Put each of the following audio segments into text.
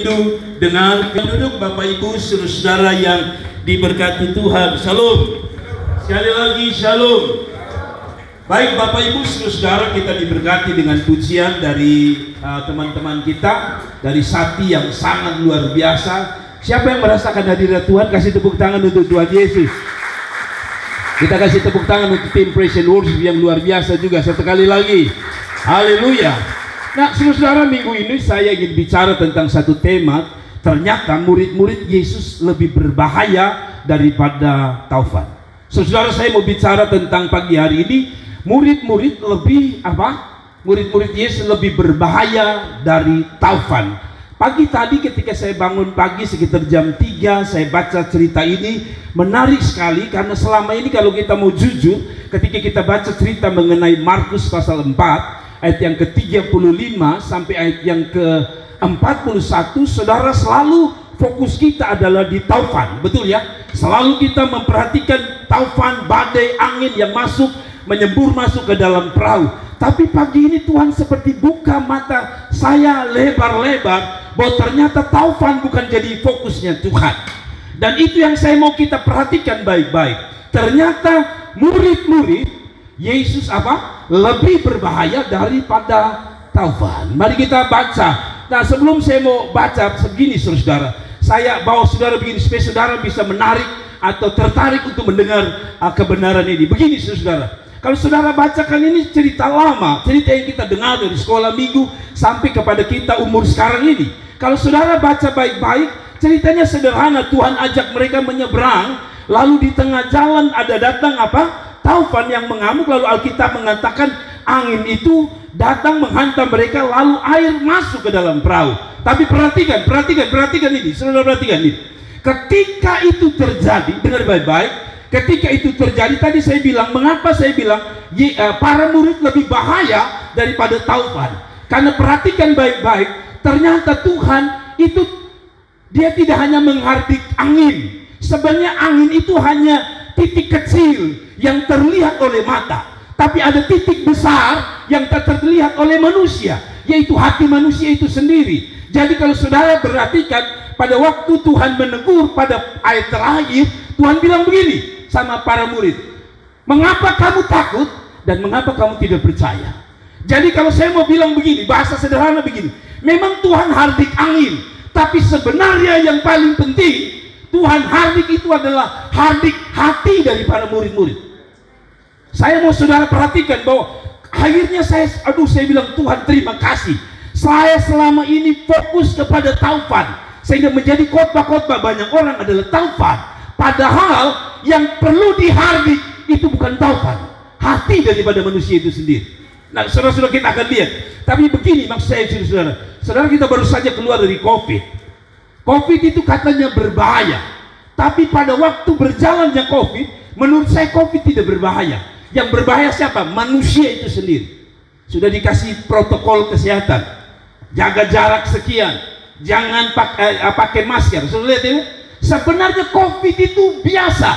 Hidup dengan penduduk Bapak Ibu saudara yang diberkati Tuhan. Shalom. Sekali lagi shalom. Baik Bapak Ibu saudara, kita diberkati dengan pujian dari teman-teman kita, dari Sati yang sangat luar biasa. Siapa yang merasakan hadirat Tuhan, kasih tepuk tangan untuk Tuhan Yesus. Kita kasih tepuk tangan untuk tim Praise and Worship yang luar biasa juga sekali lagi. Haleluya. Nah, saudara, minggu ini saya ingin bicara tentang satu tema. Ternyata murid-murid Yesus lebih berbahaya daripada taufan. Saudara, saya mau bicara tentang pagi hari ini, murid-murid lebih Murid-murid Yesus lebih berbahaya dari taufan. Pagi tadi ketika saya bangun pagi sekitar jam 3, saya baca cerita ini. Menarik sekali karena selama ini kalau kita mau jujur, ketika kita baca cerita mengenai Markus pasal 4 ayat yang ke-35 sampai ayat yang ke-41, saudara, selalu fokus kita adalah di taufan, betul ya? Selalu kita memperhatikan taufan, badai, angin yang masuk, menyembur masuk ke dalam perahu. Tapi pagi ini Tuhan seperti buka mata saya lebar-lebar bahwa ternyata taufan bukan jadi fokusnya Tuhan. Dan itu yang saya mau kita perhatikan baik-baik. Ternyata murid-murid Yesus lebih berbahaya daripada taufan. Mari kita baca. Nah, sebelum saya mau baca segini saudara, saya bawa saudara begini supaya saudara bisa menarik atau tertarik untuk mendengar kebenaran ini. Begini saudara, kalau saudara bacakan ini cerita lama, cerita yang kita dengar dari sekolah minggu sampai kepada kita umur sekarang ini. Kalau saudara baca baik-baik, ceritanya sederhana. Tuhan ajak mereka menyeberang, lalu di tengah jalan ada datang taufan yang mengamuk, lalu Alkitab mengatakan angin itu datang menghantam mereka, lalu air masuk ke dalam perahu. Tapi perhatikan ini, saudara, perhatikan ini. Ketika itu terjadi, dengar baik-baik, ketika itu terjadi, tadi saya bilang, mengapa saya bilang para murid lebih bahaya daripada taufan? Karena perhatikan baik-baik, ternyata Tuhan itu dia tidak hanya menghardik angin. Sebenarnya angin itu hanya titik kecil yang terlihat oleh mata, tapi ada titik besar yang tak terlihat oleh manusia, yaitu hati manusia itu sendiri. Jadi kalau saudara perhatikan, pada waktu Tuhan menegur pada ayat terakhir, Tuhan bilang begini sama para murid, mengapa kamu takut dan mengapa kamu tidak percaya? Jadi kalau saya mau bilang begini, bahasa sederhana begini, memang Tuhan hardik angin, tapi sebenarnya yang paling penting Tuhan hardik itu adalah hardik hati dari para murid-murid. Saya mau saudara perhatikan bahwa akhirnya saya bilang, Tuhan terima kasih, saya selama ini fokus kepada taufan, sehingga menjadi khotbah-khotbah banyak orang adalah taufan. Padahal yang perlu dihardik itu bukan taufan, hati daripada manusia itu sendiri. Nah, saudara-saudara, kita akan lihat. Tapi begini maksud saya, saudara, kita baru saja keluar dari COVID itu katanya berbahaya, tapi pada waktu berjalannya COVID, menurut saya COVID tidak berbahaya. Yang berbahaya siapa? Manusia itu sendiri. Sudah dikasih protokol kesehatan, jaga jarak sekian, jangan pakai masker. Sudah lihat ini? Sebenarnya COVID itu biasa,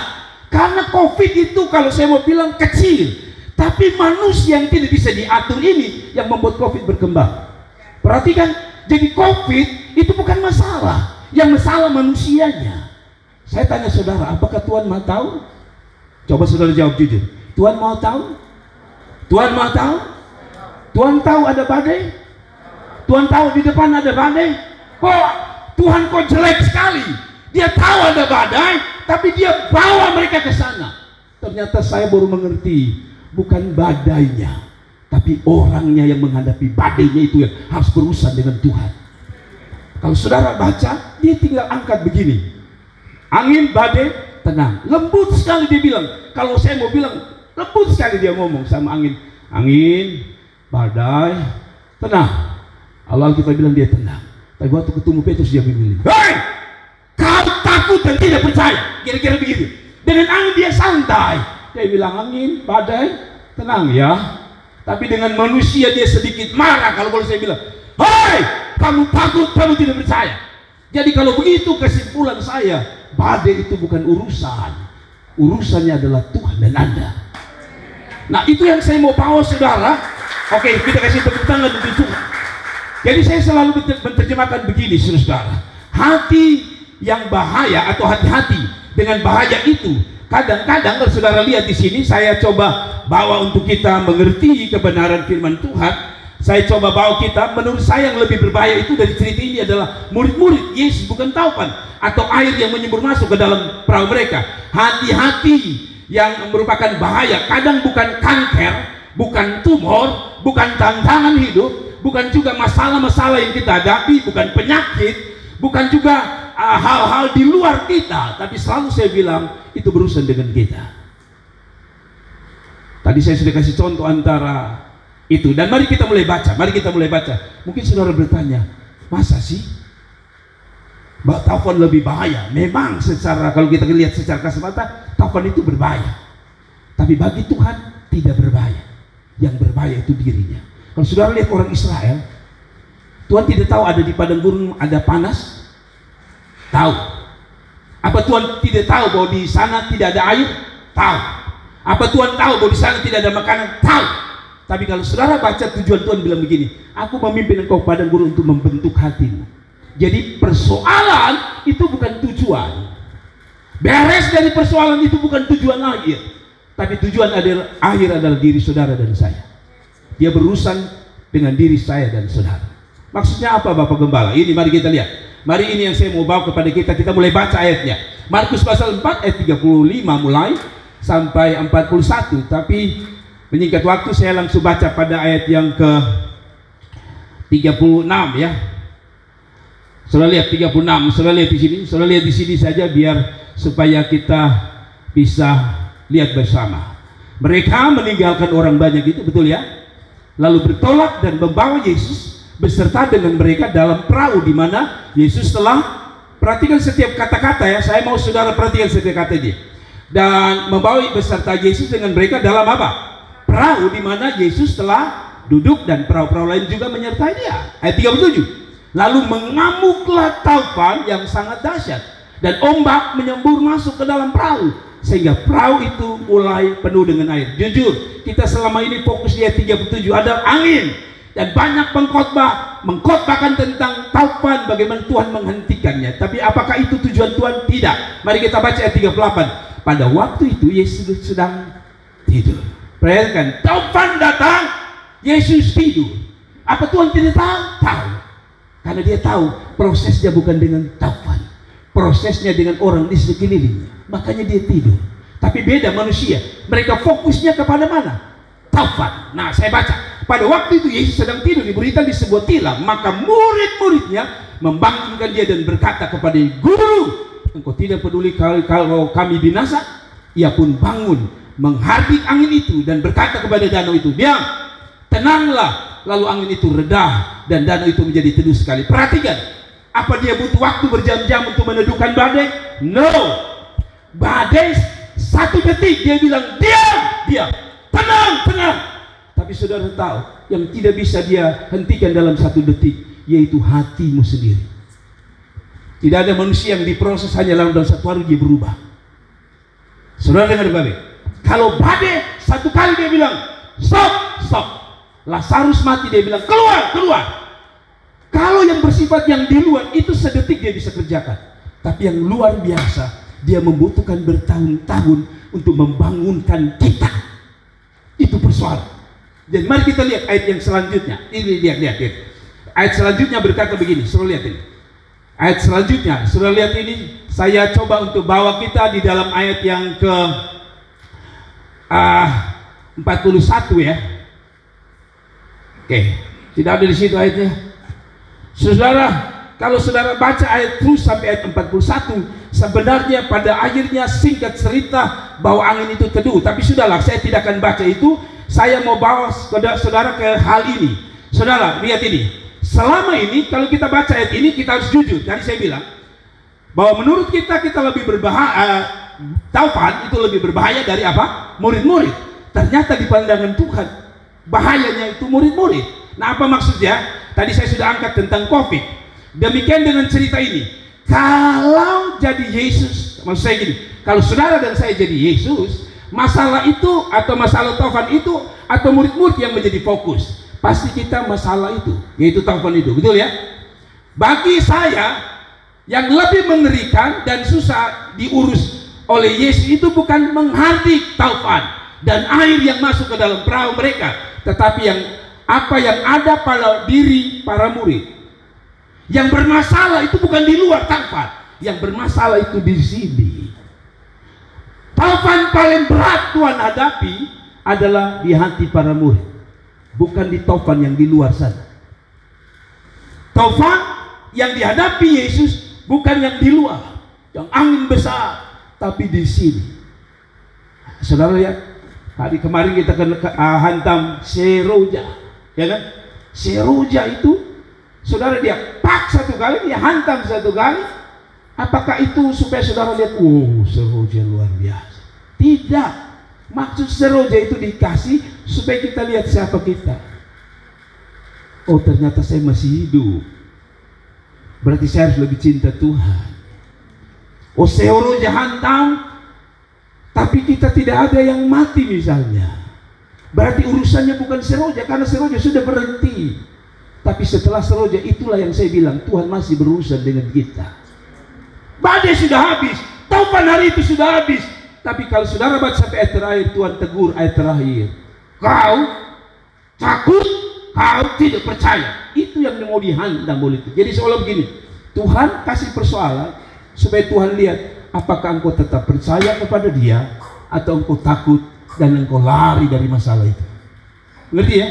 karena COVID itu kalau saya mau bilang kecil, tapi manusia yang tidak bisa diatur ini yang membuat COVID berkembang. Perhatikan, jadi COVID itu bukan masalah, yang masalah manusianya. Saya tanya saudara, apakah Tuhan mau tahu? Coba saudara jawab jujur. Tuhan mau tahu? Tuhan mau tahu? Tuhan tahu ada badai? Tuhan tahu di depan ada badai? Tuhan kok jelek sekali? Dia tahu ada badai, tapi dia bawa mereka ke sana. Ternyata saya baru mengerti, bukan badainya, tapi orangnya yang menghadapi badainya itu yang harus berurusan dengan Tuhan. Kalau saudara baca, dia tinggal angkat begini, angin, badai, tenang, lembut sekali dia bilang. Kalau saya mau bilang, lembut sekali dia ngomong sama angin, angin, badai, tenang. Allah kita bilang dia tenang. Tapi waktu ketemu Petrus dia bilang, hei, kau takut dan tidak percaya, kira-kira begitu. Dengan angin dia santai, dia bilang, angin, badai, tenang ya. Tapi dengan manusia dia sedikit marah. Kalau boleh saya bilang, hei, kamu takut, kamu tidak percaya. Jadi kalau begitu kesimpulan saya, badai itu bukan urusan, urusannya adalah Tuhan dan Anda. Nah, itu yang saya mau bawa saudara. Oke, kita kasih tepuk tangan untuk Tuhan. Jadi saya selalu menerjemahkan begini, saudara. Hati yang bahaya atau hati-hati dengan bahaya itu. Kadang-kadang kalau saudara lihat di sini, saya coba bawa untuk kita mengerti kebenaran firman Tuhan. Saya coba bawa kita, menurut saya yang lebih berbahaya itu dari cerita ini adalah murid-murid Yesus bukan taupan atau air yang menyembur masuk ke dalam perahu mereka. Hati-hati yang merupakan bahaya, kadang bukan kanker, bukan tumor, bukan tantangan hidup, bukan juga masalah-masalah yang kita hadapi, bukan penyakit, bukan juga hal-hal di luar kita, tapi selalu saya bilang itu berurusan dengan kita. Tadi saya sudah kasih contoh antara itu, dan mari kita mulai baca. Mungkin saudara bertanya, masa sih taufan lebih bahaya? Memang secara, kalau kita lihat secara kasat mata, taufan itu berbahaya, tapi bagi Tuhan tidak berbahaya. Yang berbahaya itu dirinya. Kalau saudara lihat orang Israel, Tuhan tidak tahu ada di padang gurun ada panas? Tahu. Apa Tuhan tidak tahu bahwa di sana tidak ada air? Tahu. Apa Tuhan tahu bahwa di sana tidak ada makanan? Tahu. Tapi kalau saudara baca tujuan Tuhan bilang begini, aku memimpin engkau padang gurun untuk membentuk hatimu. Jadi persoalan itu bukan tujuan. Beres dari persoalan itu bukan tujuan akhir. Tapi tujuan akhir adalah diri saudara dan saya. Dia berurusan dengan diri saya dan saudara. Maksudnya apa Bapak Gembala? Ini mari kita lihat. Mari ini yang saya mau bawa kepada kita. Kita mulai baca ayatnya. Markus pasal 4 ayat 35 mulai sampai 41. Tapi menyingkat waktu saya langsung baca pada ayat yang ke 36 ya. Saudara lihat 36. Saudara lihat di sini. Saudara lihat di sini saja biar supaya kita bisa lihat bersama. Mereka meninggalkan orang banyak itu, betul ya? Lalu bertolak dan membawa Yesus beserta dengan mereka dalam perahu, di mana Yesus telah, perhatikan setiap kata-kata ya, saya mau saudara perhatikan setiap kata dia. Dan membawa beserta Yesus dengan mereka dalam apa? Perahu, di mana Yesus telah duduk dan perahu-perahu lain juga menyertai dia. Ayat 37. Lalu mengamuklah taufan yang sangat dahsyat dan ombak menyembur masuk ke dalam perahu, sehingga perahu itu mulai penuh dengan air. Jujur, kita selama ini fokus di ayat 37, ada angin dan banyak pengkhotbah mengkhotbahkan tentang taufan, bagaimana Tuhan menghentikannya. Tapi apakah itu tujuan Tuhan? Tidak. Mari kita baca ayat 38. Pada waktu itu Yesus sedang tidur. Perhatikan, taufan datang, Yesus tidur. Apa Tuhan tidak tahu? Tahu. Karena dia tahu prosesnya bukan dengan taufan, prosesnya dengan orang di sekelilingnya. Makanya dia tidur. Tapi beda manusia, mereka fokusnya kepada mana? Taufan. Nah, saya baca. Pada waktu itu Yesus sedang tidur, diberikan di sebuah tilam. Maka murid-muridnya membangunkan dia dan berkata kepada dia, Guru, engkau tidak peduli kalau kami binasa? Ia pun bangun, menghardik angin itu dan berkata kepada danau itu, diam, tenanglah. Lalu angin itu reda dan danau itu menjadi teduh sekali. Perhatikan, apa dia butuh waktu berjam-jam untuk meneduhkan badai? No. Badai 1 detik dia bilang diam, tenang. Tapi saudara tahu yang tidak bisa dia hentikan dalam 1 detik, yaitu hatimu sendiri. Tidak ada manusia yang diproses hanya dalam 1 hari dia berubah. Saudara dengar baik, kalau badai 1 kali dia bilang stop, Lazarus mati, dia bilang keluar. Kalau yang bersifat yang di luar itu sedetik dia bisa kerjakan. Tapi yang luar biasa, dia membutuhkan bertahun-tahun untuk membangunkan kita. Itu persoalan. Jadi mari kita lihat ayat yang selanjutnya. Ini lihat. Ayat selanjutnya berkata begini, suruh lihat ini. Ayat selanjutnya, suruh lihat ini. Saya coba untuk bawa kita di dalam ayat yang ke 41 ya. Oke, tidak ada di situ ayatnya. Saudara, kalau saudara baca ayat terus sampai ayat 41, sebenarnya pada akhirnya singkat cerita bahwa angin itu teduh. Tapi sudahlah, saya tidak akan baca itu. Saya mau bawa saudara ke hal ini. Saudara, lihat ini. Selama ini, kalau kita baca ayat ini, kita harus jujur. Tadi saya bilang bahwa menurut kita lebih berbahaya. Taufan itu lebih berbahaya dari apa? Murid-murid. Ternyata di pandangan Tuhan, bahayanya itu murid-murid. Nah, apa maksudnya? Tadi saya sudah angkat tentang COVID. Demikian dengan cerita ini. Kalau jadi Yesus, maksud saya gini, kalau saudara dan saya jadi Yesus, masalah itu atau masalah taufan itu atau murid-murid yang menjadi fokus. pasti kita masalah itu, yaitu taufan itu, betul ya? Bagi saya, yang lebih mengerikan dan susah diurus oleh Yesus itu bukan menghardik taufan dan air yang masuk ke dalam perahu mereka, tetapi apa yang ada pada diri para murid. Yang bermasalah itu bukan di luar taufan, yang bermasalah itu di sini. Taufan paling berat Tuhan hadapi adalah di hati para murid, bukan di taufan yang di luar sana. Taufan yang dihadapi Yesus bukan yang di luar, yang angin besar, tapi di sini. Saudara lihat, hari kemarin kita hantam Seroja, ya kan? Seroja itu, saudara, dia pak satu kali, dia hantam satu kali. Apakah itu supaya saudara lihat, oh Seroja luar biasa? Tidak. Maksud Seroja itu dikasih supaya kita lihat siapa kita. Oh, ternyata saya masih hidup, berarti saya harus lebih cinta Tuhan. Oh, Seroja hantam, tapi kita tidak ada yang mati misalnya, berarti urusannya bukan Seroja, karena Seroja sudah berhenti. Tapi setelah Seroja, itulah yang saya bilang, Tuhan masih berurusan dengan kita. Badai sudah habis, taufan hari itu sudah habis. Tapi kalau saudara baca sampai ayat terakhir, Tuhan tegur ayat terakhir, kau takut, kau tidak percaya. Itu yang mau dihantam oleh itu. Jadi seolah begini, Tuhan kasih persoalan supaya Tuhan lihat apakah engkau tetap percaya kepada Dia atau engkau takut dan engkau lari dari masalah itu. Ngerti ya?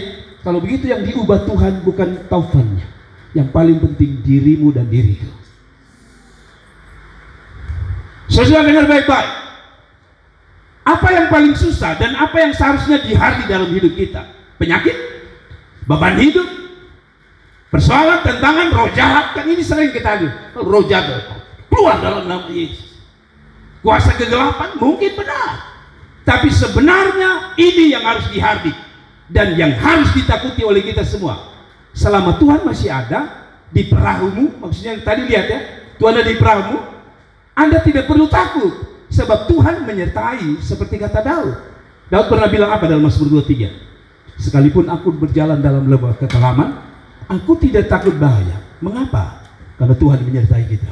Kalau begitu yang diubah Tuhan bukan taufannya, yang paling penting dirimu dan diriku. Saudara dengar baik-baik. Apa yang paling susah dan apa yang seharusnya dihardi dalam hidup kita? Penyakit, beban hidup, persoalan, tantangan, roh jahat. Kan ini sering kita lihat, roh jahat keluar dalam nama Yesus. Kuasa kegelapan mungkin benar, tapi sebenarnya ini yang harus dihardi dan yang harus ditakuti oleh kita semua. Selama Tuhan masih ada di perahumu, maksudnya tadi lihat ya, Tuhan ada di perahumu, Anda tidak perlu takut. Sebab Tuhan menyertai, seperti kata Daud. Daud pernah bilang apa dalam Mazmur 23? Sekalipun aku berjalan dalam lembah kekelaman, aku tidak takut bahaya. Mengapa? Karena Tuhan menyertai kita.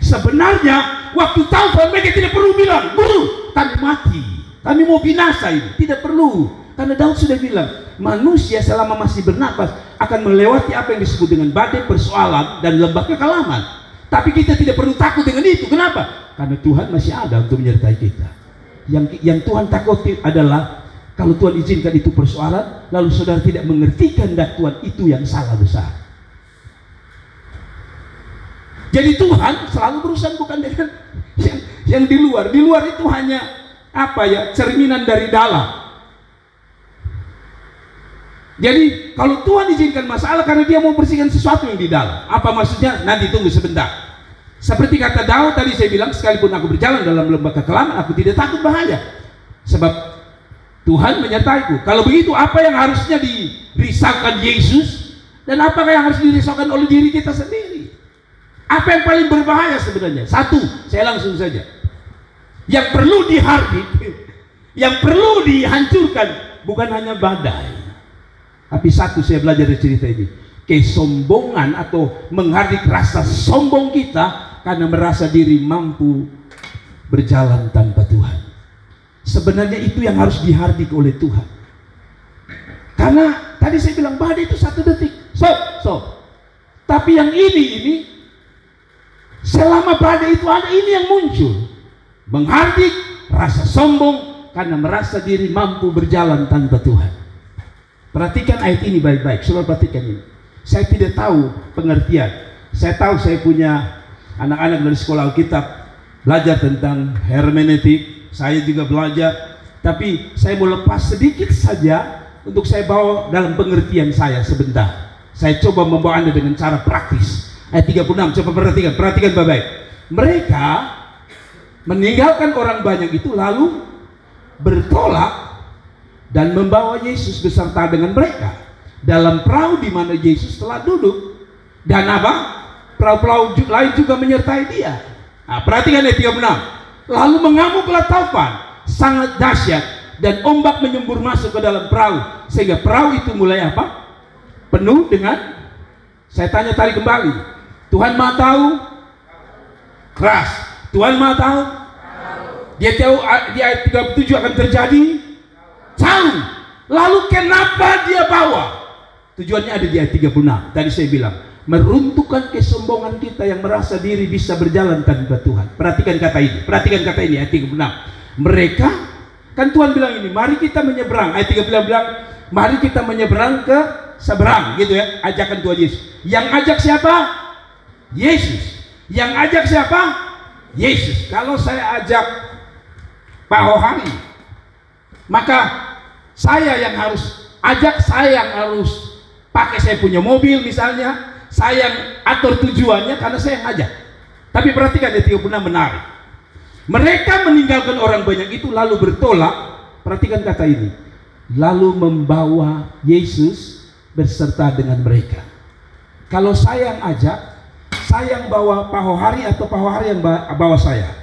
Sebenarnya waktu taufan mereka tidak perlu bilang, guru, kami mati, kami mau binasa ini. Tidak perlu. Karena Daud sudah bilang, manusia selama masih bernapas akan melewati apa yang disebut dengan badai, persoalan, dan lembah kekelaman. Tapi kita tidak perlu takut dengan itu. Kenapa? Karena Tuhan masih ada untuk menyertai kita. Yang Tuhan takuti adalah kalau Tuhan izinkan itu persoalan, lalu saudara tidak mengerti kehendak Tuhan, itu yang salah besar. Jadi Tuhan selalu berurusan bukan dengan yang di luar. Di luar itu hanya apa ya, cerminan dari dalam. Jadi kalau Tuhan izinkan masalah karena Dia mau bersihkan sesuatu yang di dalam. Apa maksudnya? Nanti tunggu sebentar. Seperti kata Daud tadi, saya bilang, sekalipun aku berjalan dalam lembah kekelaman, aku tidak takut bahaya, sebab Tuhan menyertaiku. Kalau begitu, apa yang harusnya dirisaukan Yesus dan apa yang harus dirisaukan oleh diri kita sendiri? Apa yang paling berbahaya sebenarnya? Satu, saya langsung saja, yang perlu dihardik, yang perlu dihancurkan bukan hanya badai, tapi satu, saya belajar dari cerita ini, kesombongan atau menghardik rasa sombong kita karena merasa diri mampu berjalan tanpa Tuhan. Sebenarnya itu yang harus dihardik oleh Tuhan. Karena tadi saya bilang badai itu 1 detik, stop. Tapi yang ini selama badai itu ada, ini yang muncul, menghardik rasa sombong karena merasa diri mampu berjalan tanpa Tuhan. Perhatikan ayat ini baik-baik, saudara perhatikan ini. Saya tidak tahu pengertian. Saya tahu saya punya anak-anak dari sekolah Alkitab belajar tentang hermeneutik. Saya juga belajar, tapi saya mau lepas sedikit saja untuk saya bawa dalam pengertian saya sebentar. Saya coba membawa Anda dengan cara praktis. Ayat 36, coba perhatikan baik-baik. Mereka meninggalkan orang banyak itu lalu bertolak dan membawa Yesus beserta dengan mereka dalam perahu di mana Yesus telah duduk, dan apa? Perahu-perahu lain juga menyertai Dia. Nah, perhatikan ayat 36. Lalu mengamuklah taufan sangat dahsyat dan ombak menyembur masuk ke dalam perahu sehingga perahu itu mulai apa? penuh dengan, saya tanya tadi kembali, Tuhan Maha tahu? Keras. Tuhan Maha tahu? Dia tahu di ayat 37 akan terjadi? Tahu. Lalu kenapa dia bawa? Tujuannya ada di ayat 36. Tadi saya bilang, meruntuhkan kesombongan kita yang merasa diri bisa berjalan tanpa Tuhan. Perhatikan kata ini, ayat 36. Mereka, kan Tuhan bilang ini, mari kita menyeberang. Ayat 39 bilang, mari kita menyeberang ke seberang, gitu ya, ajakan Tuhan Yesus. Yang ajak siapa? Yesus. Yang ajak siapa? Yesus. Kalau saya ajak Pak Hohari, maka saya yang harus ajak, saya yang harus pakai saya punya mobil misalnya, saya yang atur tujuannya karena saya yang ajak. Tapi perhatikan ayat 36 menarik. Mereka meninggalkan orang banyak itu lalu bertolak. Perhatikan kata ini, lalu membawa Yesus berserta dengan mereka. Kalau saya yang ajak, saya yang bawa Pak Hohari atau Pak Hohari yang bawa saya?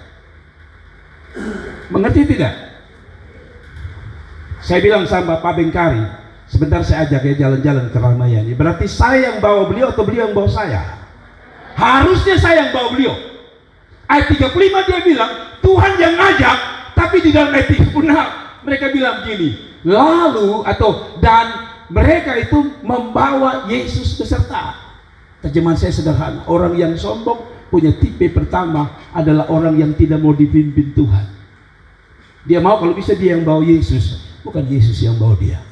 Mengerti tidak? Saya bilang sama Pak Bengkari, sebentar saya ajak ya jalan-jalan ke Ramayana. Berarti saya yang bawa beliau atau beliau yang bawa saya? Harusnya saya yang bawa beliau. Ayat 35 dia bilang, Tuhan yang ngajak, tapi di dalam ayat 36 mereka bilang begini, lalu dan mereka itu membawa Yesus beserta. Terjemahan saya sederhana, orang yang sombong punya tipe pertama adalah orang yang tidak mau dipimpin Tuhan. Dia mau kalau bisa dia yang bawa Yesus, bukan Yesus yang bawa dia.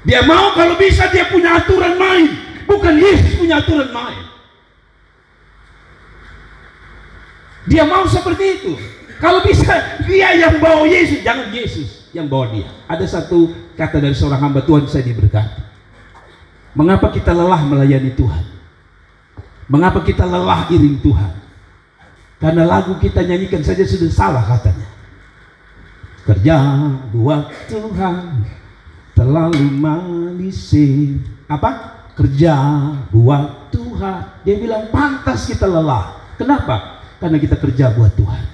Dia mau kalau bisa dia punya aturan main, bukan Yesus punya aturan main. Dia mau seperti itu. Kalau bisa dia yang bawa Yesus, jangan Yesus yang bawa dia. Ada satu kata dari seorang hamba Tuhan, saya diberkati. Mengapa kita lelah melayani Tuhan? Mengapa kita lelah iring Tuhan? Karena lagu kita nyanyikan saja sudah salah katanya. Kerja buat Tuhan terlalu manis. Apa? Kerja buat Tuhan. Dia bilang pantas kita lelah. Kenapa? Karena kita kerja buat Tuhan.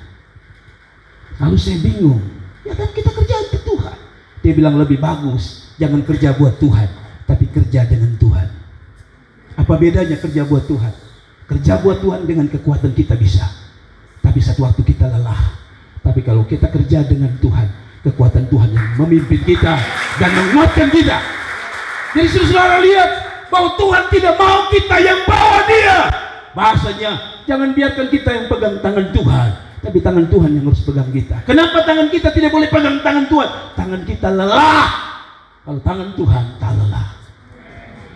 Lalu saya bingung. Ya kan kita kerja untuk Tuhan. Dia bilang lebih bagus jangan kerja buat Tuhan, tapi kerja dengan Tuhan. Apa bedanya kerja buat Tuhan? Kerja buat Tuhan dengan kekuatan kita bisa, tapi satu waktu kita lelah. Tapi kalau kita kerja dengan Tuhan, kekuatan Tuhan yang memimpin kita dan menguatkan kita. Jadi saudara lihat bahwa Tuhan tidak mau kita yang bawa dia. Bahasanya, jangan biarkan kita yang pegang tangan Tuhan, tapi tangan Tuhan yang harus pegang kita. Kenapa tangan kita tidak boleh pegang tangan Tuhan? Tangan kita lelah. Kalau tangan Tuhan tak lelah.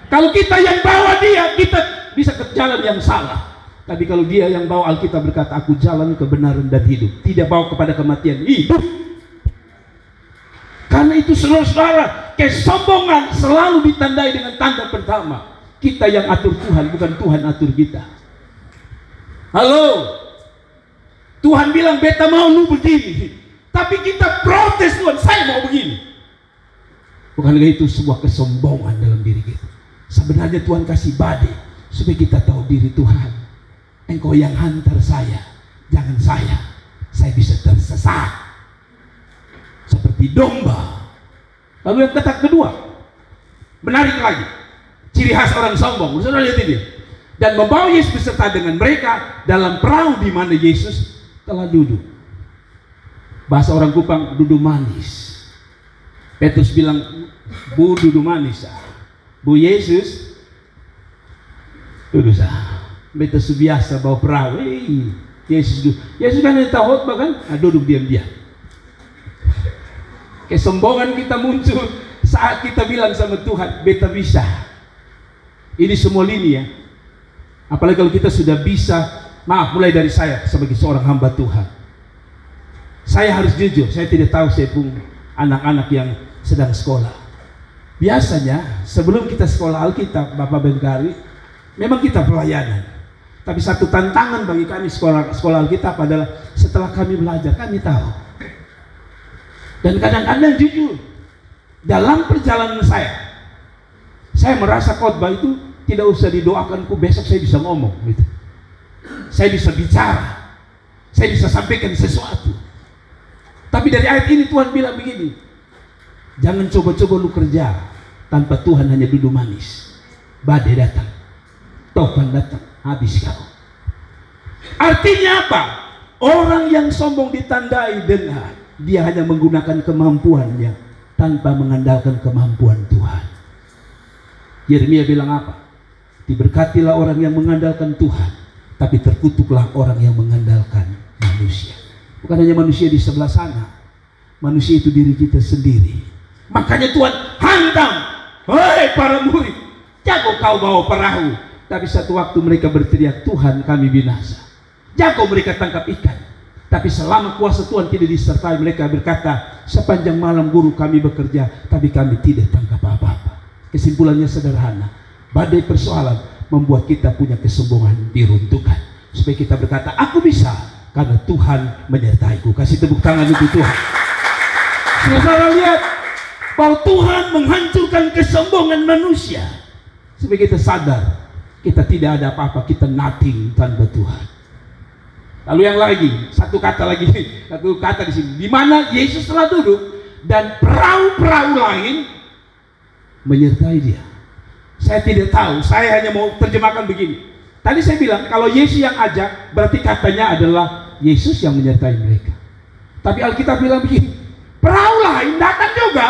Kalau kita yang bawa dia, kita bisa ke jalan yang salah. Tapi kalau dia yang bawa, Alkitab berkata, aku jalan kebenaran dan hidup. Tidak bawa kepada kematian, hidup. Karena itu saudara-saudara, kesombongan selalu ditandai dengan tanda pertama. Kita yang atur Tuhan, bukan Tuhan atur kita. Halo, Tuhan bilang beta mau lu begini, tapi kita protes, Tuhan saya mau begini. Bukankah itu sebuah kesombongan dalam diri kita? Sebenarnya Tuhan kasih badai supaya kita tahu diri Tuhan. Engkau yang hantar saya, jangan saya bisa tersesat seperti domba. Lalu yang kata kedua, menarik lagi, ciri khas orang sombong. Saudara lihat ini. Dan membawa Yesus beserta dengan mereka dalam perahu di mana Yesus telah duduk. Bahasa orang Kupang, duduk manis. Petrus bilang, Bu duduk manis. Bu Yesus duduk sah. Beta biasa bawa perahu. Yesus duduk. Yesus kan yang tahu bahkan duduk diam-diam. Kesombongan kita muncul saat kita bilang sama Tuhan, beta bisa. Ini semua lini ya. Apalagi kalau kita sudah bisa, maaf mulai dari saya sebagai seorang hamba Tuhan. Saya harus jujur, saya tidak tahu saya pun anak-anak yang sedang sekolah. Biasanya sebelum kita sekolah Alkitab, Bapak Bengkari, memang kita pelayanan. Tapi satu tantangan bagi kami sekolah Alkitab adalah setelah kami belajar, kami tahu. Dan kadang-kadang jujur, dalam perjalanan saya merasa khotbah itu tidak usah didoakanku, besok saya bisa ngomong gitu. Saya bisa bicara, saya bisa sampaikan sesuatu. Tapi dari ayat ini Tuhan bilang begini, jangan coba-coba lu kerja, Tanpa Tuhan hanya duduk manis. Badai datang, topan datang, habis kau. Artinya apa? Orang yang sombong ditandai dengan dia hanya menggunakan kemampuannya tanpa mengandalkan kemampuan Tuhan. Yeremia bilang apa? Diberkatilah orang yang mengandalkan Tuhan, tapi terkutuklah orang yang mengandalkan manusia. Bukan hanya manusia di sebelah sana, manusia itu diri kita sendiri. Makanya Tuhan hantam, hei para murid, jago kau bawa perahu. Tapi satu waktu mereka berteriak, Tuhan kami binasa. Jago mereka tangkap ikan, tapi selama kuasa Tuhan tidak disertai, mereka berkata, sepanjang malam guru kami bekerja, tapi kami tidak tangkap apa-apa. Kesimpulannya sederhana, badai persoalan membuat kita punya kesombongan diruntuhkan, supaya kita berkata, aku bisa karena Tuhan menyertaiku. Kasih tepuk tangan untuk Tuhan. Saudara lihat bahwa Tuhan menghancurkan kesombongan manusia, supaya kita sadar kita tidak ada apa-apa, kita nothing tanpa Tuhan. Lalu yang lagi, satu kata di sini, di mana Yesus telah duduk dan perahu-perahu lain menyertai dia. Saya tidak tahu, saya hanya mau terjemahkan begini. Tadi saya bilang kalau Yesus yang ajak, berarti katanya adalah Yesus yang menyertai mereka. Tapi Alkitab bilang begini, perahu lain datang juga,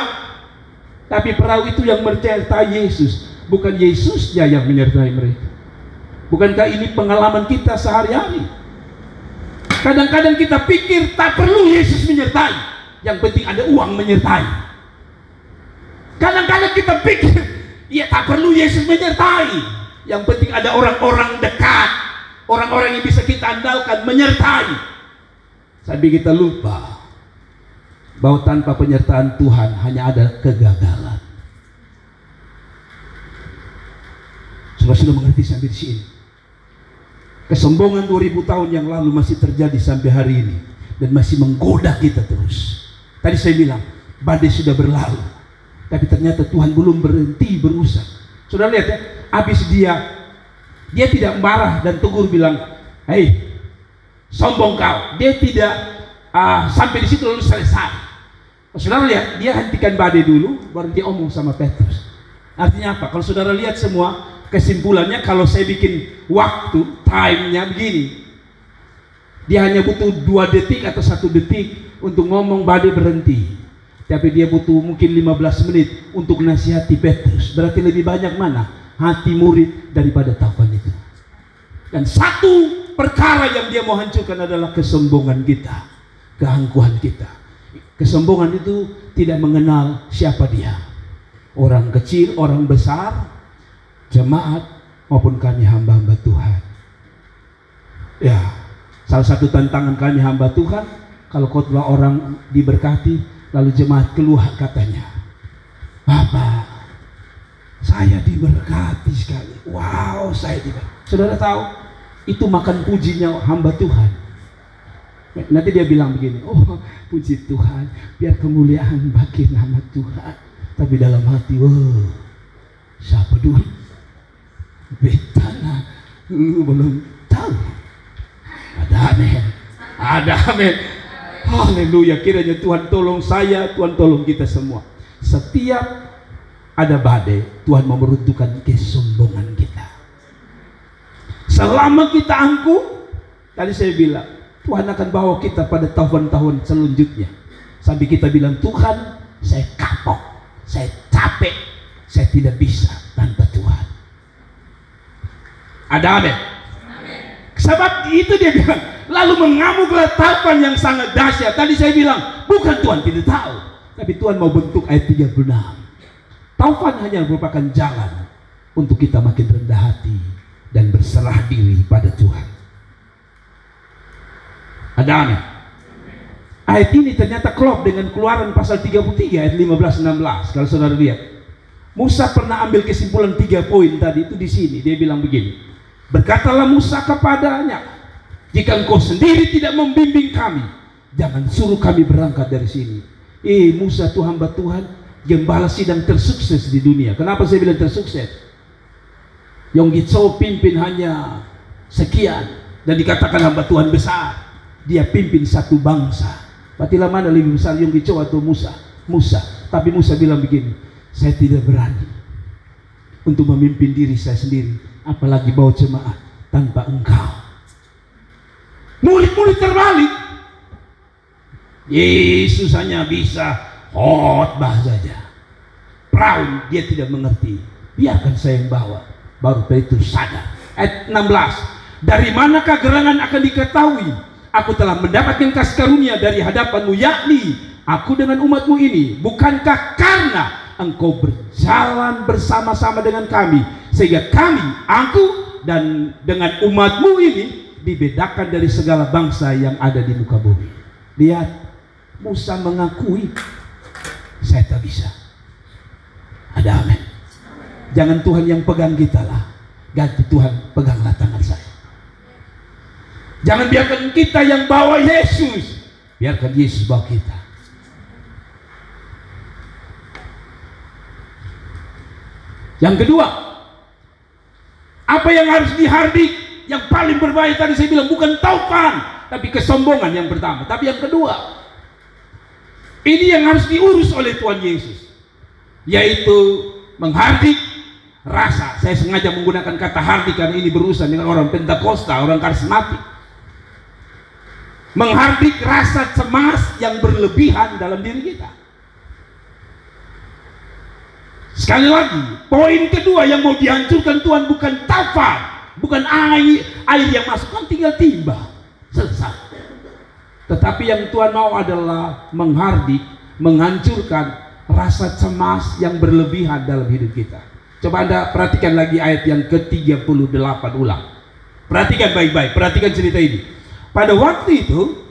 tapi perahu itu yang menyertai Yesus, bukan Yesusnya yang menyertai mereka. Bukankah ini pengalaman kita sehari-hari? Kadang-kadang kita pikir tak perlu Yesus menyertai, yang penting ada uang menyertai. Kadang-kadang kita pikir ya tak perlu Yesus menyertai, yang penting ada orang-orang dekat, orang-orang yang bisa kita andalkan menyertai. Sampai kita lupa bahwa tanpa penyertaan Tuhan hanya ada kegagalan. Sudah mengerti sampai di sini? Kesombongan 2000 tahun yang lalu masih terjadi sampai hari ini dan masih menggoda kita terus. Tadi saya bilang badai sudah berlalu, tapi ternyata Tuhan belum berhenti berusaha. Sudah lihat ya, habis dia tidak marah dan tegur bilang, hei sombong kau. Dia tidak sampai di situ lalu selesai. Saudara lihat, dia hentikan badai dulu, baru dia omong sama Petrus. Artinya apa? Kalau saudara lihat semua, kesimpulannya kalau saya bikin waktu, time-nya begini. Dia hanya butuh 2 detik atau 1 detik untuk ngomong badai berhenti. Tapi dia butuh mungkin 15 menit untuk nasihati Petrus. Berarti lebih banyak mana hati murid daripada taufan itu. Dan satu perkara yang dia mau hancurkan adalah kesombongan kita, keangkuhan kita. Kesombongan itu tidak mengenal siapa dia. Orang kecil, orang besar, jemaat maupun kami hamba-hamba Tuhan. Ya, salah satu tantangan kami hamba Tuhan, kalau khotbah orang diberkati, lalu jemaat keluar katanya, Bapak, saya diberkati sekali. Wow, saya diberkati. Saudara tahu, itu makan pujinya hamba Tuhan. Nanti dia bilang begini, oh puji Tuhan, biar kemuliaan bagi nama Tuhan. Tapi dalam hati, wow, siapa dulu? Betana, belum tahu. Ada amin. Haleluya, kiranya Tuhan tolong saya, Tuhan tolong kita semua. Setiap ada badai, Tuhan mau meruntuhkan kesombongan kita. Selama kita angkuh, tadi saya bilang, Tuhan akan bawa kita pada tahun-tahun selanjutnya. Sampai kita bilang, Tuhan, saya kapok, saya capek, saya tidak bisa tanpa Tuhan. Ada amin? Sebab itu dia bilang, lalu mengamuklah taufan yang sangat dahsyat. Tadi saya bilang, bukan Tuhan tidak tahu, tapi Tuhan mau bentuk ayat 36. Taufan hanya merupakan jalan untuk kita makin rendah hati dan berserah diri pada Tuhan. Ada amin? Ayat ini ternyata klop dengan Keluaran pasal 33 ayat 15-16. Kalau saudara lihat, Musa pernah ambil kesimpulan 3 poin tadi itu di sini. Dia bilang begini, berkatalah Musa kepadanya, jika engkau sendiri tidak membimbing kami, jangan suruh kami berangkat dari sini. Musa tuh hamba Tuhan, gembala sidang tersukses di dunia. Kenapa saya bilang tersukses? Yonggi Cho pimpin hanya sekian dan dikatakan hamba Tuhan besar. Dia pimpin satu bangsa. Patilah mana lebih besar, Yonggi Cho atau Musa? Musa. Tapi Musa bilang begini, Saya tidak berani untuk memimpin diri saya sendiri, apalagi bawa jemaat tanpa Engkau. Murid-murid terbalik. Yesus hanya bisa khotbah saja. Perahu dia tidak mengerti. Biarkan saya yang bawa. Baru Petrus sadar. Ayat 16. Dari manakah gerangan akan diketahui? Aku telah mendapatkan kasih karunia dari hadapanmu, yakni aku dengan umatmu ini. Bukankah karena engkau berjalan bersama-sama dengan kami, sehingga kami, aku dan dengan umatmu ini dibedakan dari segala bangsa yang ada di muka bumi. Lihat, Musa mengakui, saya tak bisa. Ada amin. Jangan Tuhan yang pegang kita lah, ganti Tuhan peganglah tangan saya. Jangan biarkan kita yang bawa Yesus, biarkan Yesus bawa kita. Yang kedua, apa yang harus dihardik? Yang paling berbahaya tadi saya bilang bukan taufan, tapi kesombongan yang pertama. Tapi yang kedua, ini yang harus diurus oleh Tuhan Yesus, yaitu menghardik rasa. Saya sengaja menggunakan kata hardik karena ini berurusan dengan orang Pentakosta, orang karismatik. Menghardik rasa cemas yang berlebihan dalam diri kita. Sekali lagi, poin kedua yang mau dihancurkan Tuhan bukan taufan, bukan air yang masuk, kan tinggal timba, selesai. Tetapi yang Tuhan mau adalah menghardik, menghancurkan rasa cemas yang berlebihan dalam hidup kita. Coba Anda perhatikan lagi ayat yang ke-38 ulang. Perhatikan baik-baik, perhatikan cerita ini. Pada waktu itu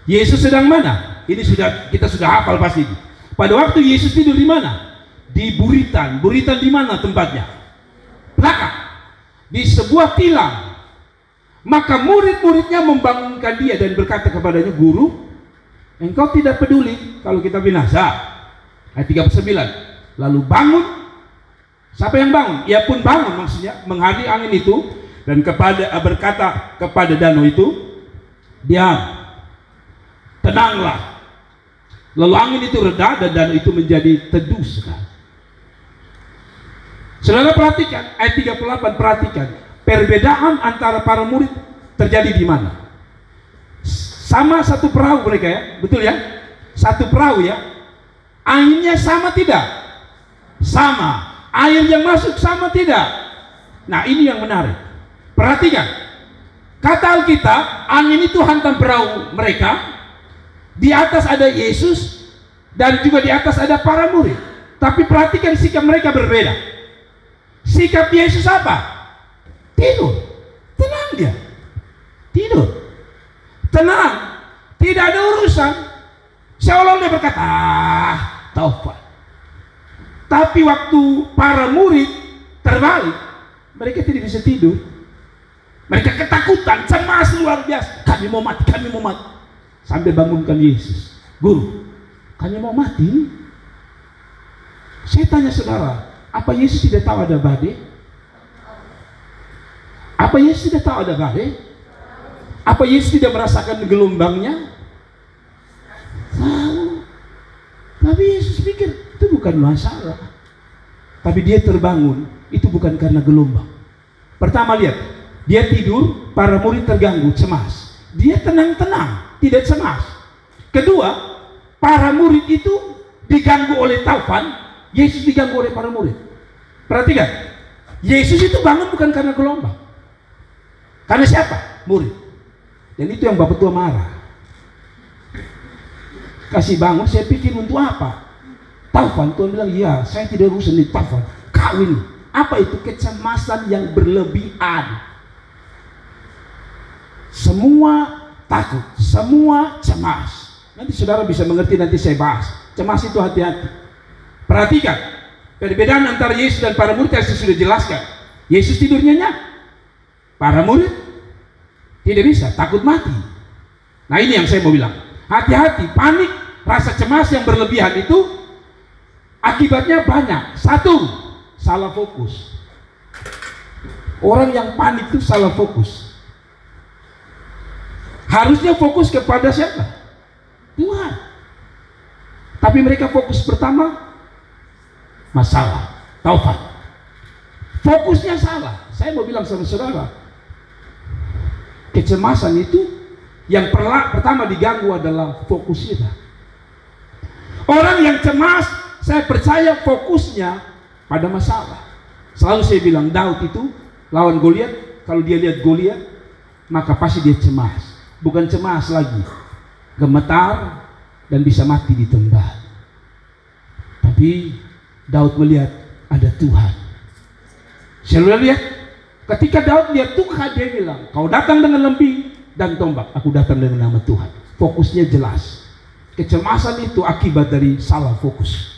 Yesus sedang mana? Ini kita sudah hafal pasti. Pada waktu Yesus tidur di mana? Di buritan. Buritan di mana tempatnya? Belakang. Di sebuah tilam. Maka murid-muridnya membangunkan dia dan berkata kepadanya, Guru, engkau tidak peduli kalau kita binasa. Ayat 39. Lalu bangun. Siapa yang bangun? Ia pun bangun, maksudnya menghadiri angin itu dan berkata kepada danau itu, diam, tenanglah. Lalu angin itu reda dan danau itu menjadi teduh sekali. Saudara perhatikan ayat 38, perhatikan perbedaan antara para murid terjadi di mana? Sama satu perahu mereka ya, betul ya? Satu perahu ya. Anginnya sama tidak? Sama. Air yang masuk sama tidak? Nah ini yang menarik. Perhatikan. Kata Alkitab, angin itu hantam perahu mereka. Di atas ada Yesus dan juga di atas ada para murid. Tapi perhatikan sikap mereka berbeda. Sikap Yesus apa? Tidur. Tenang dia. Tidur. Tenang. Tidak ada urusan. Seolah-olah dia berkata, taufan. Tapi waktu para murid terbalik, mereka tidak bisa tidur. Mereka ketakutan, cemas luar biasa. Kami mau mati, kami mau mati. Sampai bangunkan Yesus. Guru, kami mau mati. Saya tanya saudara, apa Yesus tidak tahu ada badai? Apa Yesus tidak tahu ada badai? Apa Yesus tidak merasakan gelombangnya? Tahu. Tapi Yesus pikir itu bukan masalah. Tapi dia terbangun, itu bukan karena gelombang. Pertama lihat, dia tidur, para murid terganggu, cemas. Dia tenang-tenang, tidak cemas. Kedua, para murid itu diganggu oleh taufan, Yesus diganggu oleh para murid. Perhatikan, Yesus itu bangun bukan karena gelombang. Karena siapa? Murid. Dan itu yang Bapak Tua marah. Kasih bangun, saya pikir untuk apa? Taufan, Tuhan bilang, ya saya tidak urusan di taufan. Kau ini, apa itu? Kecemasan yang berlebihan. Semua takut, semua cemas. Nanti saudara bisa mengerti, nanti saya bahas. Cemas itu hati-hati. Perhatikan, perbedaan antara Yesus dan para murid yang saya sudah jelaskan. Yesus tidur nyenyak, para murid tidak bisa, takut mati. Nah ini yang saya mau bilang. Hati-hati, panik, rasa cemas yang berlebihan itu akibatnya banyak. Satu, salah fokus. Orang yang panik itu salah fokus. Harusnya fokus kepada siapa? Tuhan. Tapi mereka fokus pertama masalah, taufan. Fokusnya salah. Saya mau bilang sama saudara, kecemasan itu yang pertama diganggu adalah fokus kita. Orang yang cemas, saya percaya fokusnya pada masalah. Selalu saya bilang Daud itu lawan Goliat, kalau dia lihat Goliat, maka pasti dia cemas. Bukan cemas lagi, gemetar dan bisa mati di tempat. Tapi Daud melihat ada Tuhan. Saya lihat ketika Daud lihat Tuhan, dia bilang, kau datang dengan lembing dan tombak, aku datang dengan nama Tuhan. Fokusnya jelas. Kecemasan itu akibat dari salah fokus.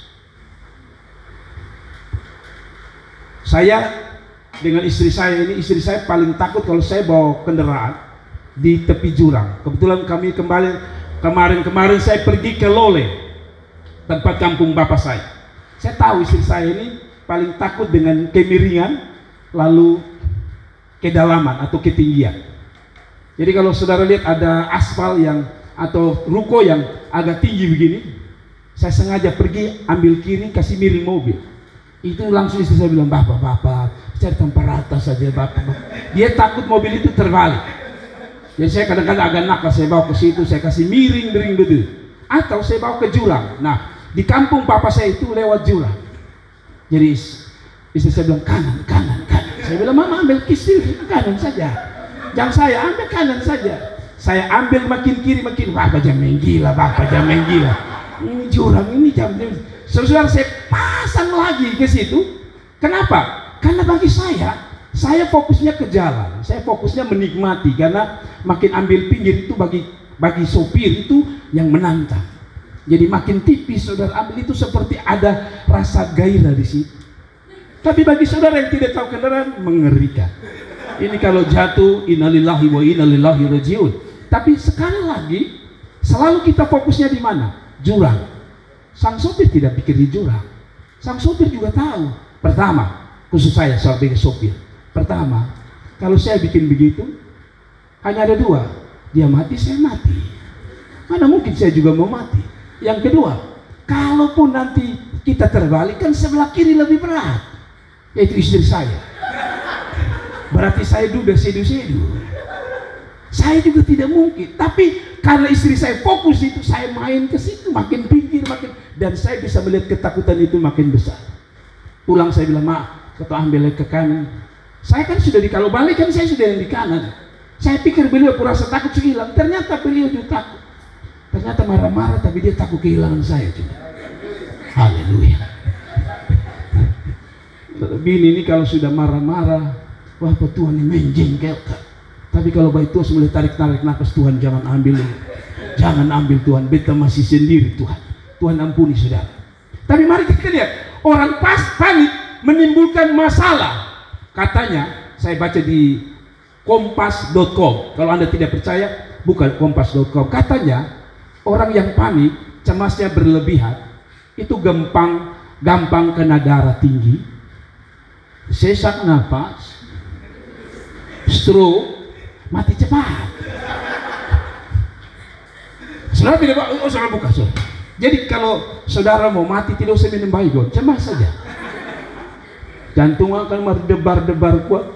Saya dengan istri saya ini, istri saya paling takut kalau saya bawa kendaraan di tepi jurang. Kebetulan kami kemarin saya pergi ke Lole, tempat kampung bapak saya. Saya tahu istri saya ini paling takut dengan kemiringan, lalu kedalaman atau ketinggian. Jadi kalau saudara lihat ada aspal yang atau ruko yang agak tinggi begini, saya sengaja pergi ambil kiri, kasih miring mobil. Itu langsung istri saya bilang, bapak cari tempat rata saja bapak. Dia takut mobil itu terbalik. Jadi saya kadang-kadang agak nakal, saya bawa ke situ, saya kasih miring betul. Atau saya bawa ke jurang. Nah, di kampung bapak saya itu lewat jurang. Jadi istri saya bilang kanan. Saya bilang, mama ambil kiri kanan saja. Jangan saya ambil kanan saja. Saya ambil makin kiri bapak jangan gila. Ini jurang, ini jam. Saudara saya pasang lagi ke situ. Kenapa? Karena bagi saya fokusnya ke jalan. Saya fokusnya menikmati, karena makin ambil pinggir itu bagi sopir itu yang menantang. Jadi makin tipis saudara ambil itu seperti ada rasa gairah di situ. Tapi bagi saudara yang tidak tahu kendaraan, mengerikan. Ini kalau jatuh, innalillahi wa inna ilaihi rajiun. Tapi sekali lagi, selalu kita fokusnya di mana? Jurang. Sang sopir tidak pikir di jurang. Sang sopir juga tahu. Pertama, khusus saya sebagai sopir. Pertama, kalau saya bikin begitu, hanya ada dua. Dia mati, saya mati. Mana mungkin saya juga mau mati. Yang kedua, kalaupun nanti kita terbalik, kan sebelah kiri lebih berat, yaitu istri saya. Berarti saya duda sedu-sedu. Saya juga tidak mungkin. Tapi karena istri saya fokus itu, saya main ke situ, makin pinggir, dan saya bisa melihat ketakutan itu makin besar. Pulang saya bilang, mak, kau ambil ke kanan. Saya kan sudah kalau balik kan saya sudah yang di kanan. Saya pikir beliau kurasa takut hilang. Ternyata beliau juga takut. Ternyata marah-marah, tapi dia takut kehilangan saya juga. Haleluya. Bini ini kalau sudah marah-marah, wah Tuhan ini menjengkelkan. Tapi kalau baik Tuhan mulai tarik nafas, Tuhan jangan ambil Tuhan, beta masih sendiri Tuhan. Tuhan ampuni saudara. Tapi mari kita lihat, orang panik menimbulkan masalah. Katanya, saya baca di kompas.com. Kalau Anda tidak percaya, bukan kompas.com. Katanya, orang yang panik, cemasnya berlebihan, itu gampang kena darah tinggi, sesak nafas, stroke, mati cepat. Saudara tidak, saudara buka saudara. Jadi kalau saudara mau mati, tidak usah minum baygon, cemas saja. Jantung akan berdebar-debar kuat,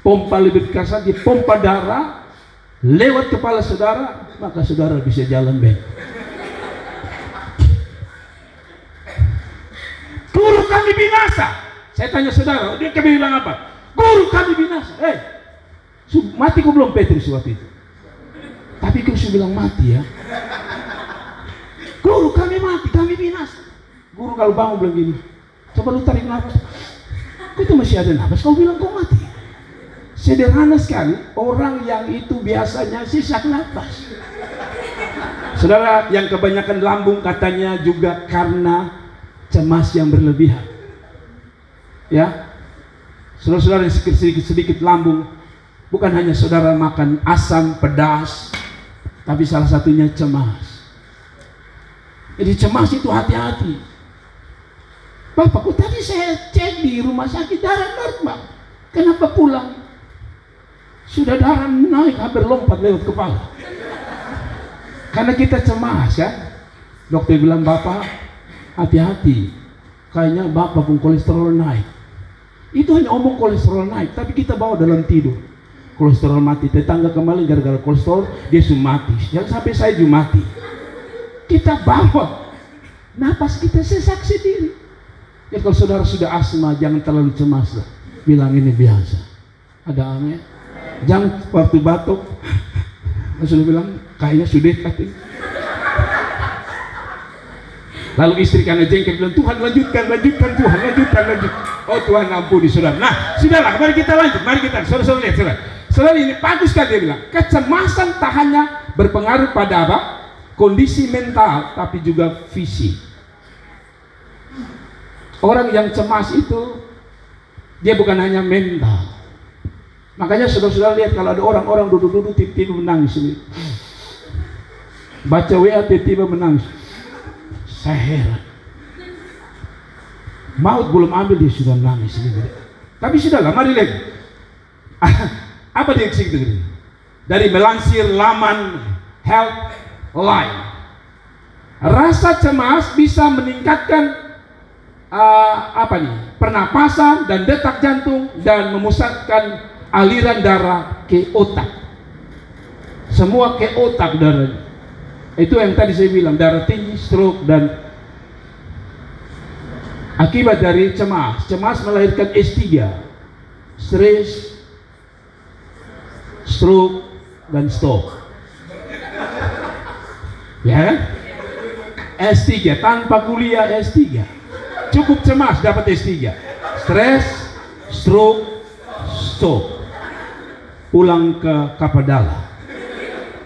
pompa lebih keras lagi, pompa darah lewat kepala saudara, maka saudara bisa jalan baik. Guru kami binasa. Saya tanya saudara, dia bilang apa? Guru kami binasa. Mati kok belum Petrus waktu itu. Tapi kau bilang mati ya. Guru kami mati, kami binasa. Guru kalau bangun bilang gini, coba lu tarik nafas. Kau itu masih ada nafas, kau bilang kau mati. Sederhana sekali, orang yang itu biasanya sesak nafas. Saudara, yang kebanyakan lambung katanya juga karena cemas yang berlebihan. Ya, saudara-saudara yang sedikit lambung, bukan hanya saudara makan asam, pedas, tapi salah satunya cemas. Jadi cemas itu hati-hati. Bapakku tadi saya cek di rumah sakit darah normal. Kenapa pulang? Sudah darah naik, hampir lompat lewat kepala. Karena kita cemas ya. Dokter bilang, Bapak hati-hati. kayaknya bapak pun kolesterol naik. Itu hanya omong kolesterol naik, tapi kita bawa dalam tidur. Kolesterol mati, tetangga kemarin gara-gara kolesterol dia sudah mati. Jangan sampai saya juga mati. Kita bawa, napas kita sesak sendiri. Ya kalau saudara sudah asma, jangan terlalu cemas lah. Bilang ini biasa. Ada aneh. Jangan waktu batuk, sudah bilang kayaknya sudah katanya. Lalu istri karena jengkel bilang, Tuhan lanjutkan Tuhan, lanjutkan. Oh Tuhan ampuni saudara. Nah sudahlah, mari kita lanjut, mari kita saudara lihat saudara. Saudara ini bagus kan dia bilang, kecemasan tak hanya berpengaruh pada apa? Kondisi mental, tapi juga fisik. Orang yang cemas itu dia bukan hanya mental. Makanya saudara-saudara lihat kalau ada orang-orang duduk-duduk tiba-tiba menangis ini. Baca WA tiba-tiba menangis. Saya heran. Maut belum ambil dia sudah menangis ini. Tapi sudahlah, mari lihat. Apa dia itu? Dari melansir laman Healthline. Rasa cemas bisa meningkatkan pernapasan dan detak jantung dan memusatkan aliran darah ke otak. Semua ke otak darahnya. Itu yang tadi saya bilang, darah tinggi, stroke, dan akibat dari cemas. Cemas melahirkan S3, stres, stroke, dan stroke. Ya, S3 tanpa kuliah S3. Cukup cemas dapat S3. Stres, stroke, stroke. Pulang ke Kapadala.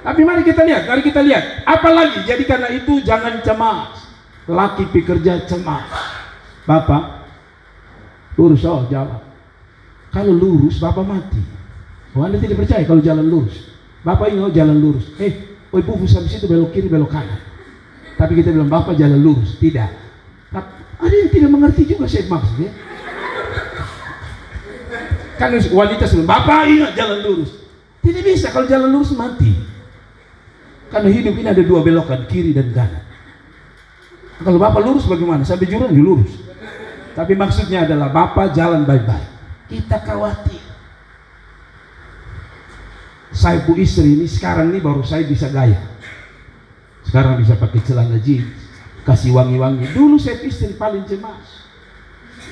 Tapi mari kita lihat, apalagi jadi karena itu jangan cemas. Laki pekerja cemas. Bapak lurus, oh jalan. Kalau lurus Bapak mati. Oh, Anda tidak percaya kalau jalan lurus. Bapak ini jalan lurus. Bubus habis itu belok kiri belok kanan. Tapi kita bilang Bapak jalan lurus. Tidak. Ada yang tidak mengerti juga saya maksudnya. Kan wanita sebelum Bapak ingat jalan lurus. Tidak bisa, kalau jalan lurus mati. Karena hidup ini ada dua belokan, kiri dan kanan. Kalau Bapak lurus bagaimana? Sampai jurang lurus. Tapi maksudnya adalah Bapak jalan baik-baik. Kita khawatir. Saya bu istri ini sekarang ini baru saya bisa gaya. Sekarang bisa pakai celana jeans, kasih wangi-wangi. Dulu saya istri paling cemas.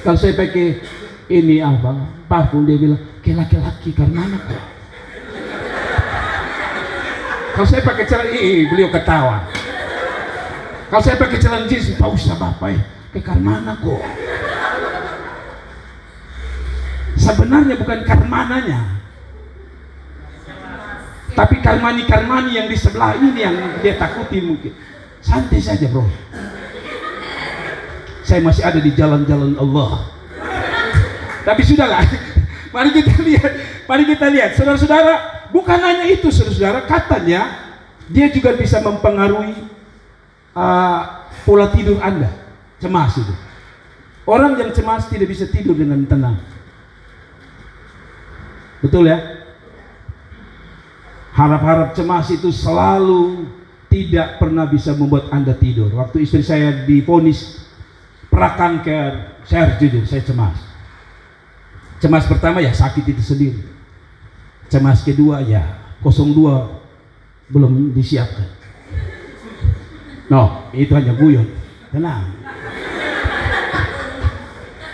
Kalau saya pakai ini parfum, dia bilang, ke laki-laki karena anak. Kalau saya pakai celana beliau ketawa. Kalau saya pakai celana jeans, tak usah Bapak ke karmana kok. Sebenarnya bukan karmananya, tapi karmani yang di sebelah ini yang dia takuti mungkin. Santai saja bro. Saya masih ada di jalan-jalan Allah. Tapi sudahlah. Mari kita lihat, saudara-saudara. Bukan hanya itu, saudara-saudara, katanya dia juga bisa mempengaruhi pola tidur Anda. Cemas itu. Orang yang cemas tidak bisa tidur dengan tenang. Betul ya? Harap-harap cemas itu selalu tidak pernah bisa membuat Anda tidur. Waktu istri saya divonis prakanker, saya harus jujur, saya cemas. Cemas pertama ya sakit itu sendiri. Cemas kedua ya 02 belum disiapkan. No, itu hanya guyon. Tenang.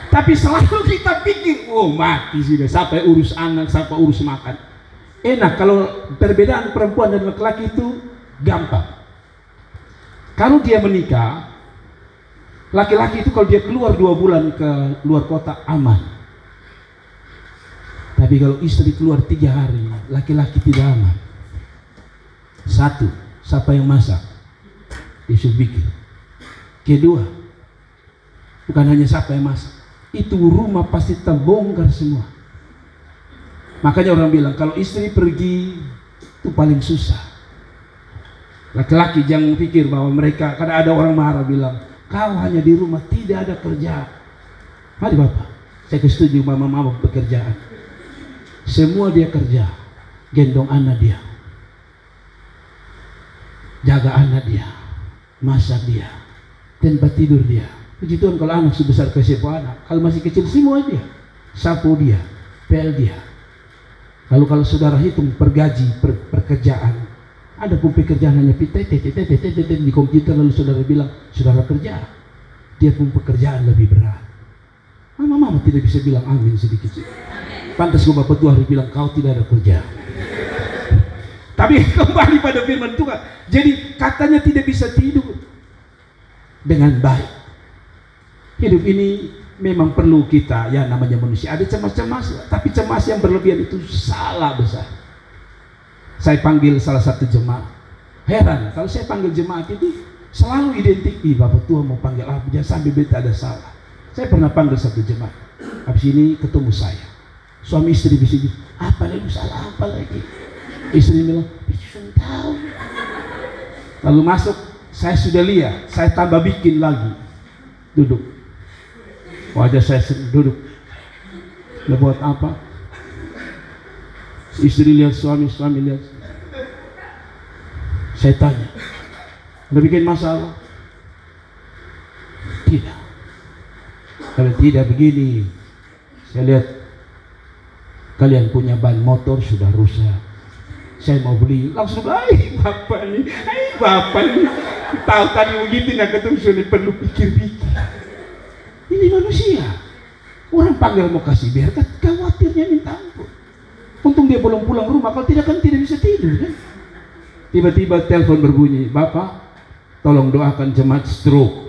Tapi selalu kita pikir, oh mati sudah, sampai urus anak, sampai urus makan. Enak kalau perbedaan perempuan dan laki-laki itu gampang. Kalau dia menikah, laki-laki itu kalau dia keluar 2 bulan ke luar kota aman. Tapi kalau istri keluar 3 hari, laki-laki tidak aman. 1, siapa yang masak? Dia sudah bikin. Kedua, bukan hanya siapa yang masak, itu rumah pasti terbongkar semua. Makanya orang bilang kalau istri pergi itu paling susah. Laki-laki jangan pikir bahwa mereka, karena ada orang marah bilang kau hanya di rumah tidak ada kerjaan. Mari Bapak, saya setuju mama-mama pekerjaan. Semua dia kerja, gendong anak dia, jaga anak dia, masak dia, tempat tidur dia, Puji Tuhan kalau anak sebesar kesepo anak, kalau masih kecil semua dia, sapu dia, pel dia. Lalu kalau saudara hitung pergaji, pekerjaan, ada pun pekerjaan hanya di komputer, lalu saudara bilang saudara kerja, dia pun pekerjaan lebih berat. Mama tidak bisa bilang amin sedikit. Pantas gua Bapak tua hari bilang kau tidak ada kerja. Tapi kembali pada firman Tuhan. Jadi katanya tidak bisa tidur dengan baik. Hidup ini memang perlu kita, ya namanya manusia ada cemas-cemas, tapi cemas yang berlebihan itu salah besar. Saya panggil salah satu jemaat, heran kalau saya panggil jemaat itu selalu identik, Bapak tua mau panggil apa, jangan sampai beta ada salah. Saya pernah panggil satu jemaat, habis ini ketemu saya, suami istri bisa bilang, apa lagi salah apa lagi? Istri bilang, sudah tahu. Lalu masuk, saya sudah lihat, saya tambah bikin lagi, duduk. Wajah saya duduk, buat apa? Istri lihat suami lihat. Saya tanya, udah bikin masalah? Tidak. Kalau tidak begini, saya lihat kalian punya ban motor sudah rusak. Saya mau beli, langsung bapak nih, tahu tadi begitu nak ketemu sudah perlu pikir-pikir. Ini manusia, orang panggil mau kasih biar khawatirnya minta ampun. Untung dia belum pulang rumah, kalau tidak kan tidak bisa tidur kan. Tiba-tiba telepon berbunyi, Bapak tolong doakan jemaat stroke.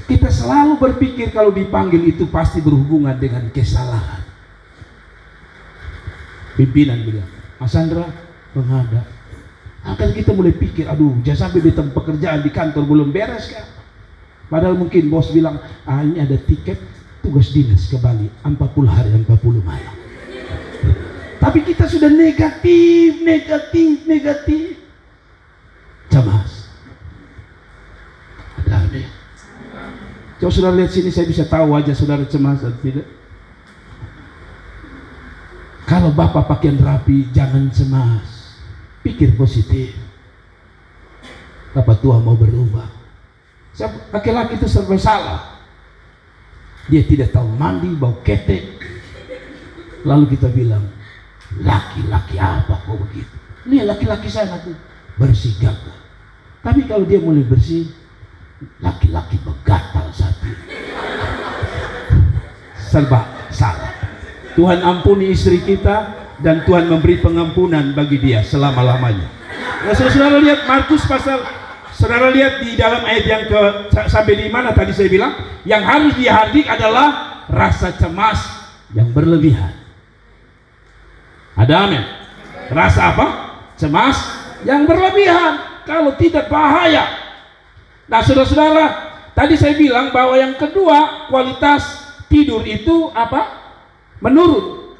Kita selalu berpikir kalau dipanggil itu pasti berhubungan dengan kesalahan. Pimpinan bilang, Mas Andra menghadap. Akan kita mulai pikir, aduh jangan sampai di tempat pekerjaan di kantor belum beres kan. Padahal mungkin bos bilang, ini ada tiket tugas dinas ke Bali 40 hari 40 malam. Tapi kita sudah negatif. Cemas. Ada aneh. Coba saudara lihat sini, saya bisa tahu wajah saudara cemas atau tidak. Kalau bapak pakaian rapi, jangan cemas. Pikir positif. Bapak tua mau berubah. Laki-laki itu serba salah. Dia tidak tahu mandi, bau ketek. Lalu kita bilang, laki-laki apa kok begitu? Lihat laki-laki sana tuh bersih gagah. Tapi kalau dia mulai bersih, laki-laki begatal satu. Serba salah. Tuhan ampuni istri kita dan Tuhan memberi pengampunan bagi dia selama-lamanya. Nah, saudara lihat Markus pasal, saudara lihat di dalam ayat yang sampai di mana tadi saya bilang, yang harus dihardik adalah rasa cemas yang berlebihan. Ada amin? Rasa apa? Cemas yang berlebihan. Kalau tidak bahaya. Nah saudara-saudara, tadi saya bilang bahwa yang kedua, kualitas tidur itu apa? Menurun.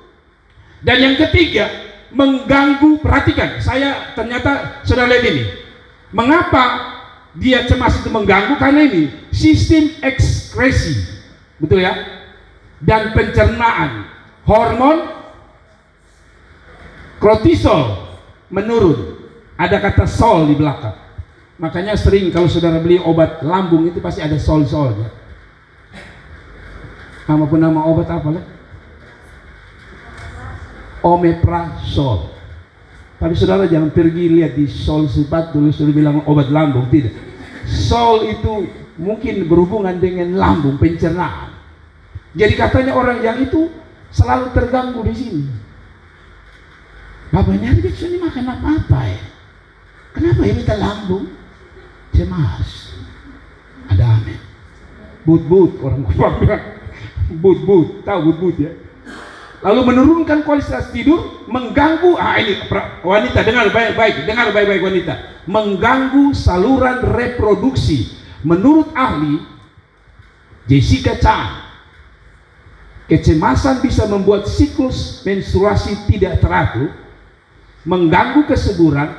Dan yang ketiga, mengganggu. Perhatikan, saya ternyata saudara lihat ini. Mengapa dia cemas itu mengganggu? Karena ini sistem ekskresi, betul ya, dan pencernaan hormon kortisol menurun. Ada kata sol di belakang. Makanya sering kalau saudara beli obat lambung itu pasti ada sol-solnya. Nama obat apa lah? Omeprazol. Tapi saudara jangan pergi lihat di sol sempat tulis sudah bilang obat lambung, tidak. Sol itu mungkin berhubungan dengan lambung, pencernaan. Jadi katanya orang yang itu selalu terganggu di sini. Bapaknya dia sini makan apa ya? Kenapa ya minta lambung? Cemas. Ada amin. But orang bilang. But tahu but ya. Lalu menurunkan kualitas tidur, mengganggu. Ini wanita dengar baik-baik wanita. Mengganggu saluran reproduksi. Menurut ahli Jessica Chan, kecemasan bisa membuat siklus menstruasi tidak teratur, mengganggu kesuburan,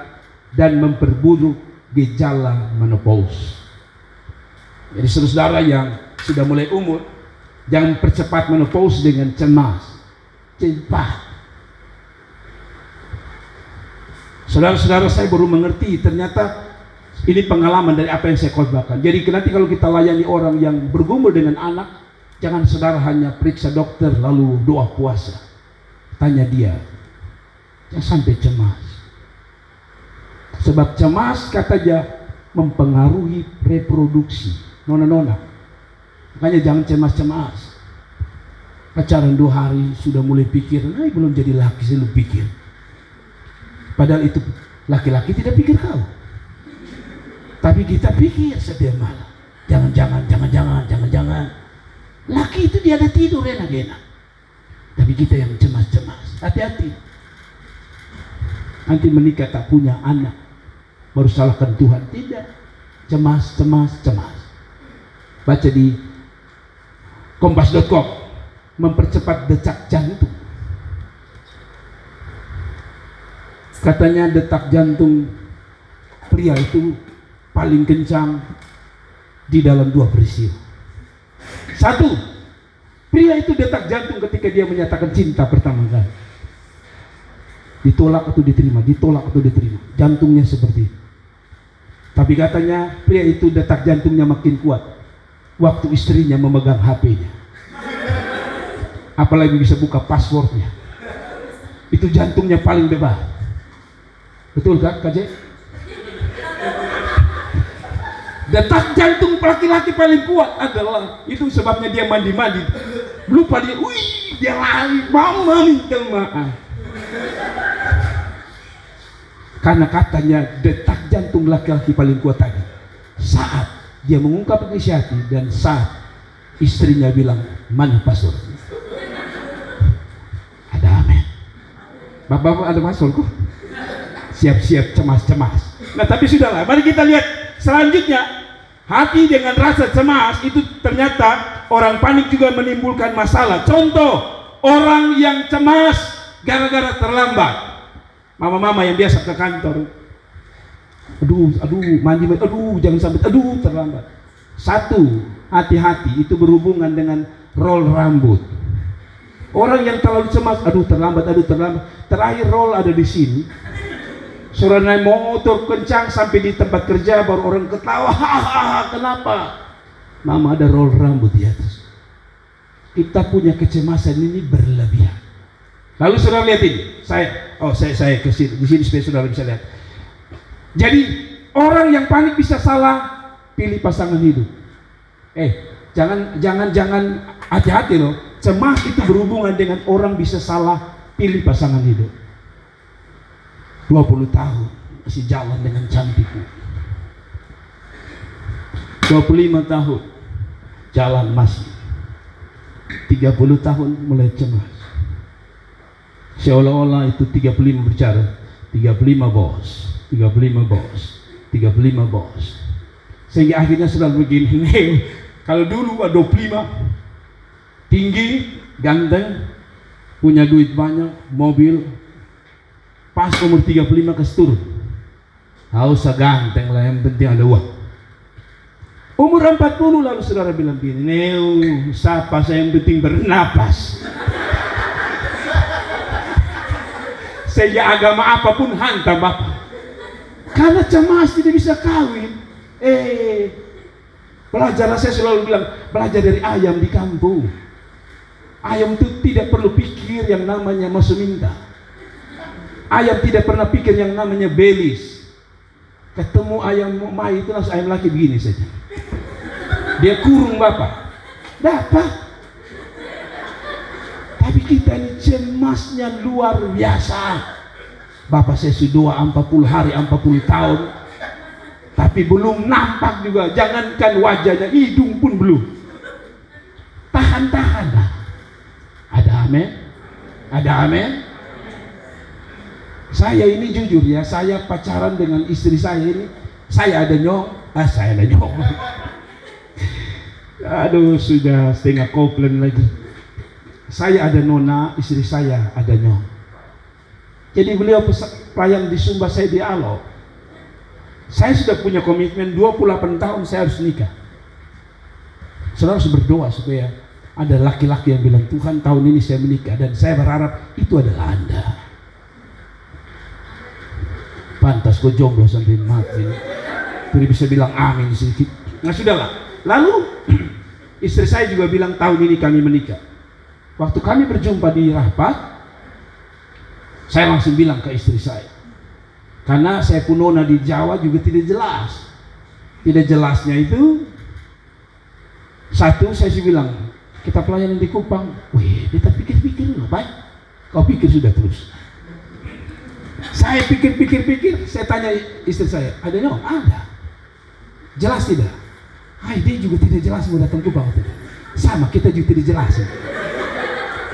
dan memperburuk gejala menopause. Jadi saudara yang sudah mulai umur, jangan percepat menopause dengan cemas. Cepat. Saudara-saudara, saya baru mengerti ternyata Ini pengalaman dari apa yang saya khotbahkan. Jadi nanti kalau kita layani orang yang bergumul dengan anak, jangan saudara hanya periksa dokter lalu doa puasa. Tanya dia, jangan sampai cemas. Sebab cemas katanya mempengaruhi reproduksi. Nona-nona, makanya jangan cemas-cemas. Pacaran 2 hari sudah mulai pikir, nah belum jadi laki selalu pikir. Padahal itu laki-laki tidak pikir kau. Tapi kita pikir setiap malam. Jangan. Laki itu dia ada tidur enak-enak. Tapi kita yang cemas-cemas. Hati-hati. Nanti menikah tak punya anak, baru salahkan Tuhan. Tidak. Cemas. Baca di kompas.com, mempercepat detak jantung. Katanya detak jantung pria itu paling kencang di dalam 2 peristiwa. 1, pria itu detak jantung ketika dia menyatakan cinta pertama kali. Ditolak atau diterima, jantungnya seperti itu. Tapi katanya pria itu detak jantungnya makin kuat waktu istrinya memegang HP-nya. Apalagi bisa buka passwordnya. Itu jantungnya paling bebas. Betul kan, KJ? Detak jantung laki-laki paling kuat adalah itu, sebabnya dia mandi-mandi. Lupa dia, dia lari, mama minta maaf. Karena katanya detak jantung laki-laki paling kuat tadi saat dia mengungkapkan isi hati dan saat istrinya bilang, mana password? Ada amin. Bapak-bapak ada password kok? Siap-siap cemas-cemas. Nah tapi sudahlah, mari kita lihat selanjutnya. Hati dengan rasa cemas itu ternyata orang panik juga menimbulkan masalah. Contoh, orang yang cemas gara-gara terlambat. Mama-mama yang biasa ke kantor, aduh mandi, jangan sampai, terlambat. 1, hati-hati, itu berhubungan dengan roll rambut. Orang yang terlalu cemas, terlambat. Terakhir roll ada di sini. Suruh naik motor kencang sampai di tempat kerja baru orang ketawa. Kenapa? Mama ada roll rambut di atas. Kita punya kecemasan ini berlebihan. Lalu saudara lihat ini. Saya ke sini. Di sini supaya saudara bisa lihat. Jadi orang yang panik bisa salah pilih pasangan hidup. Jangan hati-hati loh. Cemas itu berhubungan dengan orang bisa salah pilih pasangan hidup. 20 tahun masih jalan dengan cantikku. 25 tahun jalan masih. 30 tahun mulai cemas. Seolah-olah itu 35 bicara. 35 bos. Sehingga akhirnya sudah begini. Kalau dulu 25 tinggi, ganteng, punya duit banyak, mobil. Pas umur 35 kestur, nggak usah ganteng lah, yang penting ada uang. Umur 40 lalu saudara bilang gini, siapa saya yang penting bernapas. Sehingga agama apapun hantam bapak. Karena cemas tidak bisa kawin. Belajarlah, saya selalu bilang, belajar dari ayam di kampung. Ayam itu tidak perlu pikir yang namanya masuk minta. Ayam tidak pernah pikir yang namanya belis. Ketemu ayam mai itu langsung ayam laki begini saja. Dia kurung bapak. Dapat. Tapi kita ini cemasnya luar biasa. Bapak saya sudah 40 hari, 40 tahun. Tapi belum nampak juga. Jangankan wajahnya, hidung pun belum. Tahan-tahan lah. Ada amin? Ada amin? Saya ini jujur ya, saya pacaran dengan istri saya ini, saya ada nyong. Aduh, sudah setengah koplen lagi. Saya ada nona, istri saya ada nyong. Jadi beliau pelayan di Sumba, saya di Alo. Saya sudah punya komitmen 28 tahun saya harus nikah. Saudara harus berdoa supaya ada laki-laki yang bilang, Tuhan tahun ini saya menikah, dan saya berharap itu adalah Anda. Pantas kau jomblo sampai mati. Jadi bisa bilang amin sedikit. Nah sudahlah. Lalu istri saya juga bilang tahun ini kami menikah. Waktu kami berjumpa di rapat, saya langsung bilang ke istri saya, karena saya pun nona di Jawa juga tidak jelas. Tidak jelasnya itu, satu saya sih bilang, kita pelayanan di Kupang. Wih, kita pikir-pikir dulu, baik. Kau pikir sudah terus. Saya pikir-pikir, saya tanya istri saya, ada no? Ada. Jelas tidak? Hai, dia juga tidak jelas mau datang Kupang. Sama, kita juga tidak jelas.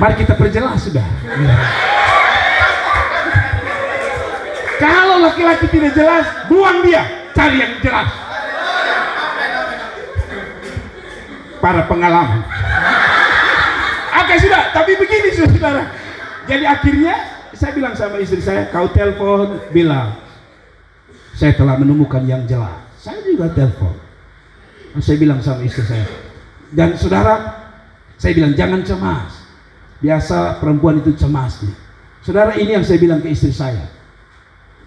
Mari kita perjelas sudah. Ya. Kalau laki-laki tidak jelas, buang dia, cari yang jelas. Para pengalaman. Oke sudah, tapi begini saudara. Jadi akhirnya saya bilang sama istri saya, kau telepon, bilang, saya telah menemukan yang jelas. Saya juga telepon. Saya bilang sama istri saya, dan saudara, saya bilang jangan cemas. Biasa perempuan itu cemas nih. Saudara, ini yang saya bilang ke istri saya.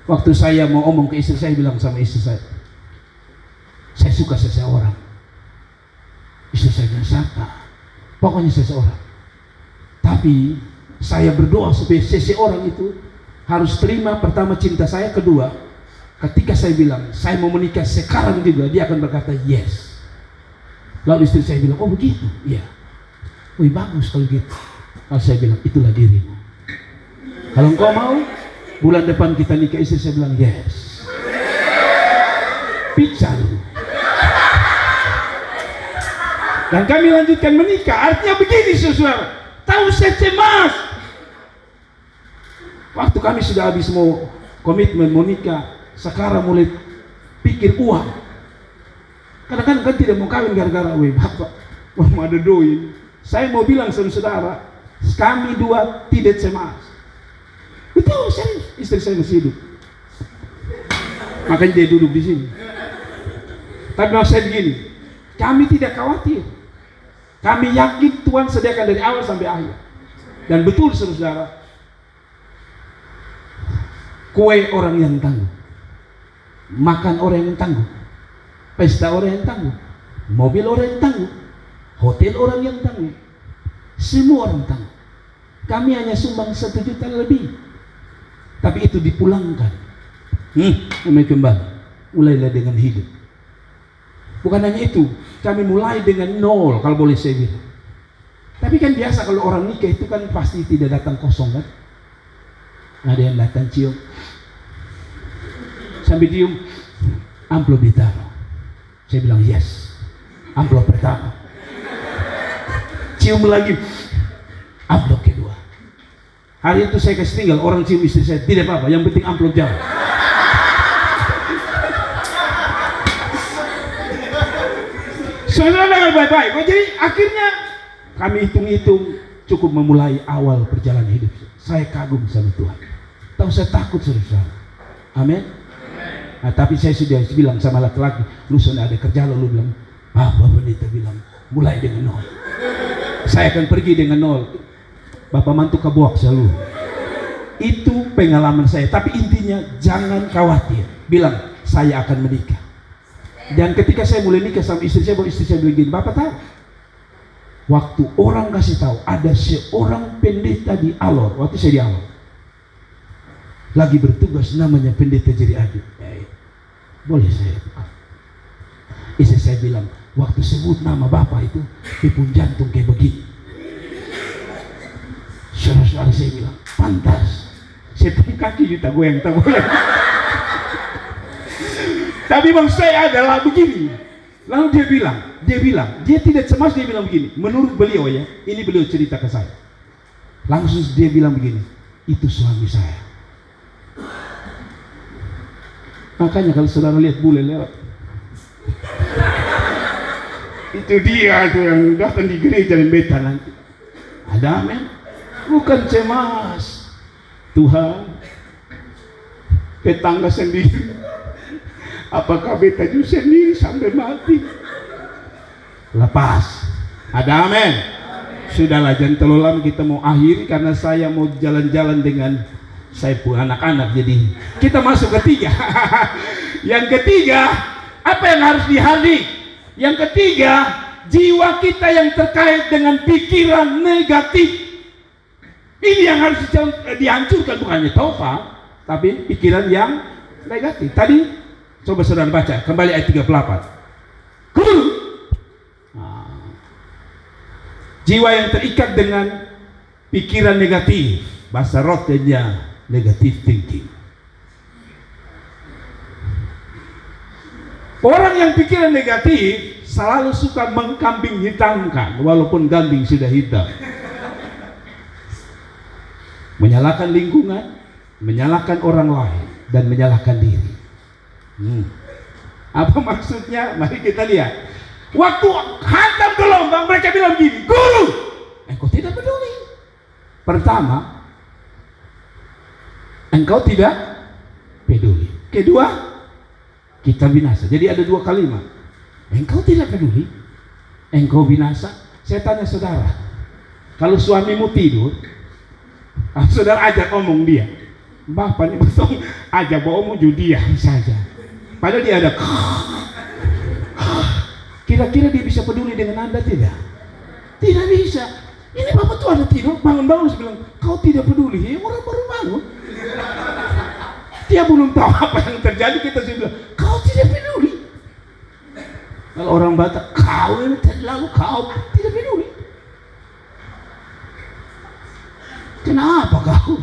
Waktu saya mau omong ke istri saya, bilang sama istri saya suka seseorang. Istri saya bilang siapa? Pokoknya seseorang. Tapi saya berdoa supaya seseorang itu harus terima pertama cinta saya, kedua ketika saya bilang saya mau menikah sekarang juga, dia akan berkata yes. Lalu istri saya bilang, oh begitu? Iya. Wih bagus kalau gitu. Lalu saya bilang, itulah dirimu. Kalau engkau mau, bulan depan kita nikah. Istri saya bilang, yes. Pizza. Dan kami lanjutkan menikah. Artinya begini saudara, tahu saya cemas. Waktu kami sudah habis mau komitmen mau nikah, sekarang mulai pikir uang. Kadang-kadang kan tidak mau kawin gara-gara, weh bapak, mau ada doi. Saya mau bilang sama saudara, kami dua tidak cemas. Betul, serius. Istri saya masih hidup. Makanya dia duduk di sini. Tapi maksud saya begini, kami tidak khawatir. Kami yakin Tuhan sediakan dari awal sampai akhir. Dan betul saudara, kue orang yang tangguh, makan orang yang tangguh, pesta orang yang tangguh, mobil orang yang tangguh, hotel orang yang tangguh, semua orang tangguh. Kami hanya sumbang 1 juta lebih, tapi itu dipulangkan. Kami kembali, mulailah dengan hidup. Bukan hanya itu, kami mulai dengan nol kalau boleh saya bilang. Tapi kan biasa kalau orang nikah itu kan pasti tidak datang kosong kan. Ada yang datang cium, sambil cium, amplop ditaruh. Saya bilang yes, amplop pertama. Cium lagi, amplop kedua. Hari itu saya kasih tinggal, orang cium istri saya, tidak apa-apa, yang penting amplop jauh. Saudara dengar baik-baik. Jadi akhirnya kami hitung-hitung cukup memulai awal perjalanan hidup. Saya kagum sama Tuhan. Tahu saya takut saudara. Amin. Nah, tapi saya sudah bilang sama laki-laki, lu sudah ada kerja lu bilang, Bapak Pendeta bilang mulai dengan nol. Saya akan pergi dengan nol. Bapak mantu kebuak selalu. Itu pengalaman saya. Tapi intinya jangan khawatir. Bilang saya akan menikah. Dan ketika saya mulai nikah sama istri saya, bilang gini, Bapak tahu, waktu orang kasih tahu ada seorang pendeta di Alor, waktu saya di Alor, lagi bertugas namanya pendeta jadi adik. Boleh saya? Istri saya bilang, waktu sebut nama Bapak itu, pipun jantung kayak begini. Saudara-saudara saya bilang, pantas. Saya punya kaki juta goyang, tak boleh. Tapi maksud saya adalah begini. Lalu dia bilang, dia tidak cemas, dia bilang begini. Menurut beliau ya, ini beliau cerita ke saya. Langsung dia bilang begini, itu suami saya. Makanya kalau saudara lihat bule lewat, itu dia tuh yang datang di gereja dan beta nanti. Ada amin. Bukan cemas. Tuhan, tetangga sendiri. Apakah beta juga sendiri sampai mati? Lepas. Ada amin. Sudahlah, jangan terlalu lama, kita mau akhiri karena saya mau jalan-jalan dengan saya pun anak-anak. Jadi kita masuk ketiga. Yang ketiga Apa yang harus dihardik? Yang ketiga, jiwa kita yang terkait dengan pikiran negatif. Ini yang harus dihancurkan, bukannya total, tapi pikiran yang negatif. Tadi coba saudara baca kembali ayat 38. Jiwa yang terikat dengan pikiran negatif, bahasa rohnya negative thinking. Orang yang pikiran negatif selalu suka mengkambing hitamkan, walaupun kambing sudah hitam. Menyalahkan lingkungan, menyalahkan orang lain, dan menyalahkan diri. Apa maksudnya? Mari kita lihat. Waktu hantam gelombang, mereka bilang begini, guru, engkau tidak peduli. Pertama, engkau tidak peduli. Kedua, kita binasa. Jadi ada dua kalimat. Engkau tidak peduli, engkau binasa. Saya tanya saudara, kalau suamimu tidur, saudara ajak omong dia, bapak ini betul ajak omong judiah saja. Padahal dia ada. Kira-kira dia bisa peduli dengan Anda tidak? Tidak bisa. Ini bapak tuh ada tidur, bangun-bangun bilang, kau tidak peduli. Orang baru bangun. Dia belum tahu apa yang terjadi, kita sudah bilang, kau tidak peduli. Kalau orang Batak, kau ini terlalu, kau tidak peduli. Kenapa kau?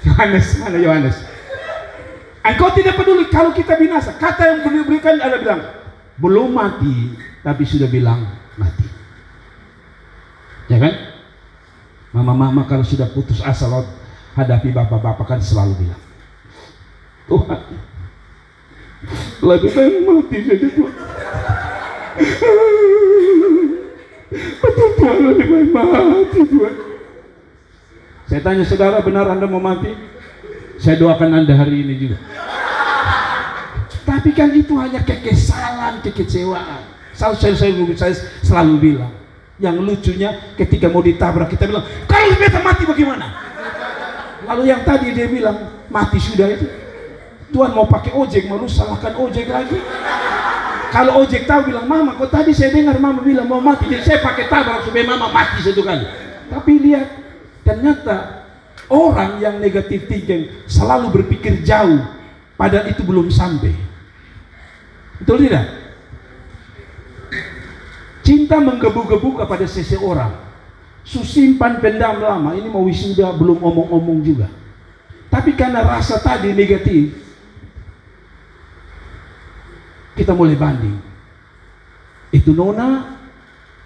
Yohanes, mana Yohanes? Engkau tidak peduli kalau kita binasa. Kata yang diberikan ada bilang, belum mati, tapi sudah bilang mati. Ya kan? Mama-mama kalau sudah putus asa hadapi bapak-bapak kan selalu bilang, Tuhan, lebih baik mati saja Tuhan. Betul Tuhan, lebih baik mati Tuhan. Saya tanya saudara, benar Anda mau mati? Saya doakan Anda hari ini juga. Tapi kan itu hanya kekesalan, kekecewaan. Saya selalu bilang, yang lucunya ketika mau ditabrak kita bilang, kalau beta mati bagaimana? Lalu yang tadi dia bilang mati sudah itu, Tuhan mau pakai ojek, mau salahkan ojek lagi. Kalau ojek tahu bilang, mama kok tadi saya dengar mama bilang mau mati, jadi saya pakai tabrak supaya mama mati satu kali. Tapi lihat, ternyata orang yang negatif thinking selalu berpikir jauh, padahal itu belum sampai. Betul tidak? Cinta menggebu-gebu kepada seseorang, simpan pendam lama. Ini mau wisuda belum omong-omong juga. Tapi karena rasa tadi negatif, kita mulai banding. Itu nona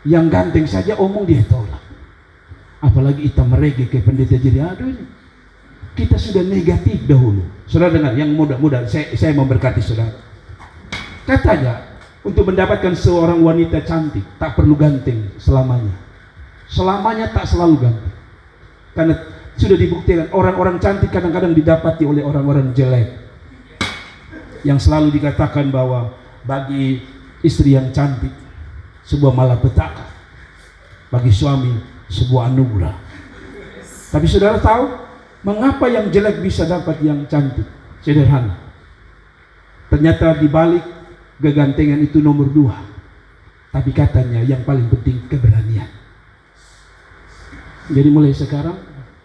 yang ganteng saja omong dia tolak. Apalagi kita merege ke pendeta jadi, aduh ini kita sudah negatif dahulu. Saudara dengar, yang muda-muda, saya memberkati saudara. Katanya, untuk mendapatkan seorang wanita cantik tak perlu ganteng selamanya. Selamanya tak selalu ganteng. Karena sudah dibuktikan orang-orang cantik kadang-kadang didapati oleh orang-orang jelek. Yang selalu dikatakan bahwa bagi istri yang cantik sebuah malapetaka, bagi suami sebuah anugerah. Tapi saudara tahu mengapa yang jelek bisa dapat yang cantik? Sederhana. Ternyata di balik kegantengan itu nomor 2. Tapi katanya yang paling penting keberanian. Jadi mulai sekarang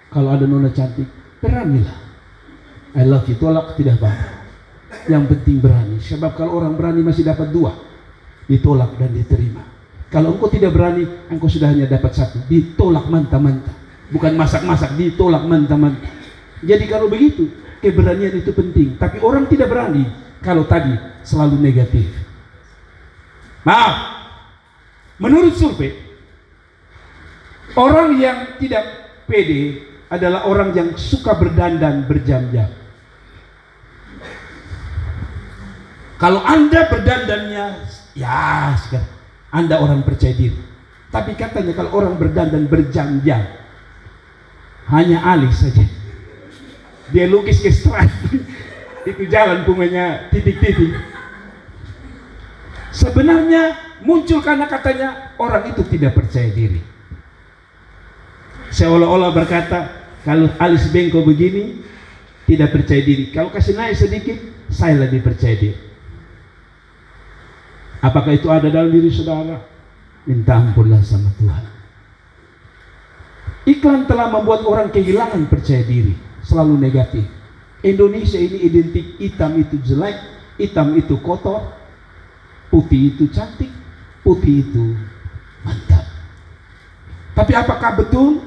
kalau ada nona cantik, beranilah. I love you, tolak tidak apa-apa. Yang penting berani. Sebab kalau orang berani masih dapat 2, ditolak dan diterima. Kalau engkau tidak berani, engkau sudah hanya dapat 1, ditolak mantap-mantap. Bukan masak-masak, ditolak mantap-mantap. Jadi kalau begitu, keberanian itu penting. Tapi orang tidak berani kalau tadi selalu negatif. Maaf, menurut survei, orang yang tidak pede adalah orang yang suka berdandan berjam-jam. Kalau Anda berdandannya, ya sekarang Anda orang percaya diri. Tapi katanya kalau orang berdandan berjam-jam, hanya alis saja. Dia lukis ke stripe, itu jalan bunganya titik-titik. Sebenarnya muncul karena katanya orang itu tidak percaya diri. Seolah-olah berkata, kalau alis bengkok begini, tidak percaya diri. Kalau kasih naik sedikit, saya lebih percaya diri. Apakah itu ada dalam diri saudara? Minta ampunlah sama Tuhan. Iklan telah membuat orang kehilangan percaya diri, selalu negatif. Indonesia ini identik hitam itu jelek, hitam itu kotor, putih itu cantik, putih itu mantap. Tapi apakah betul?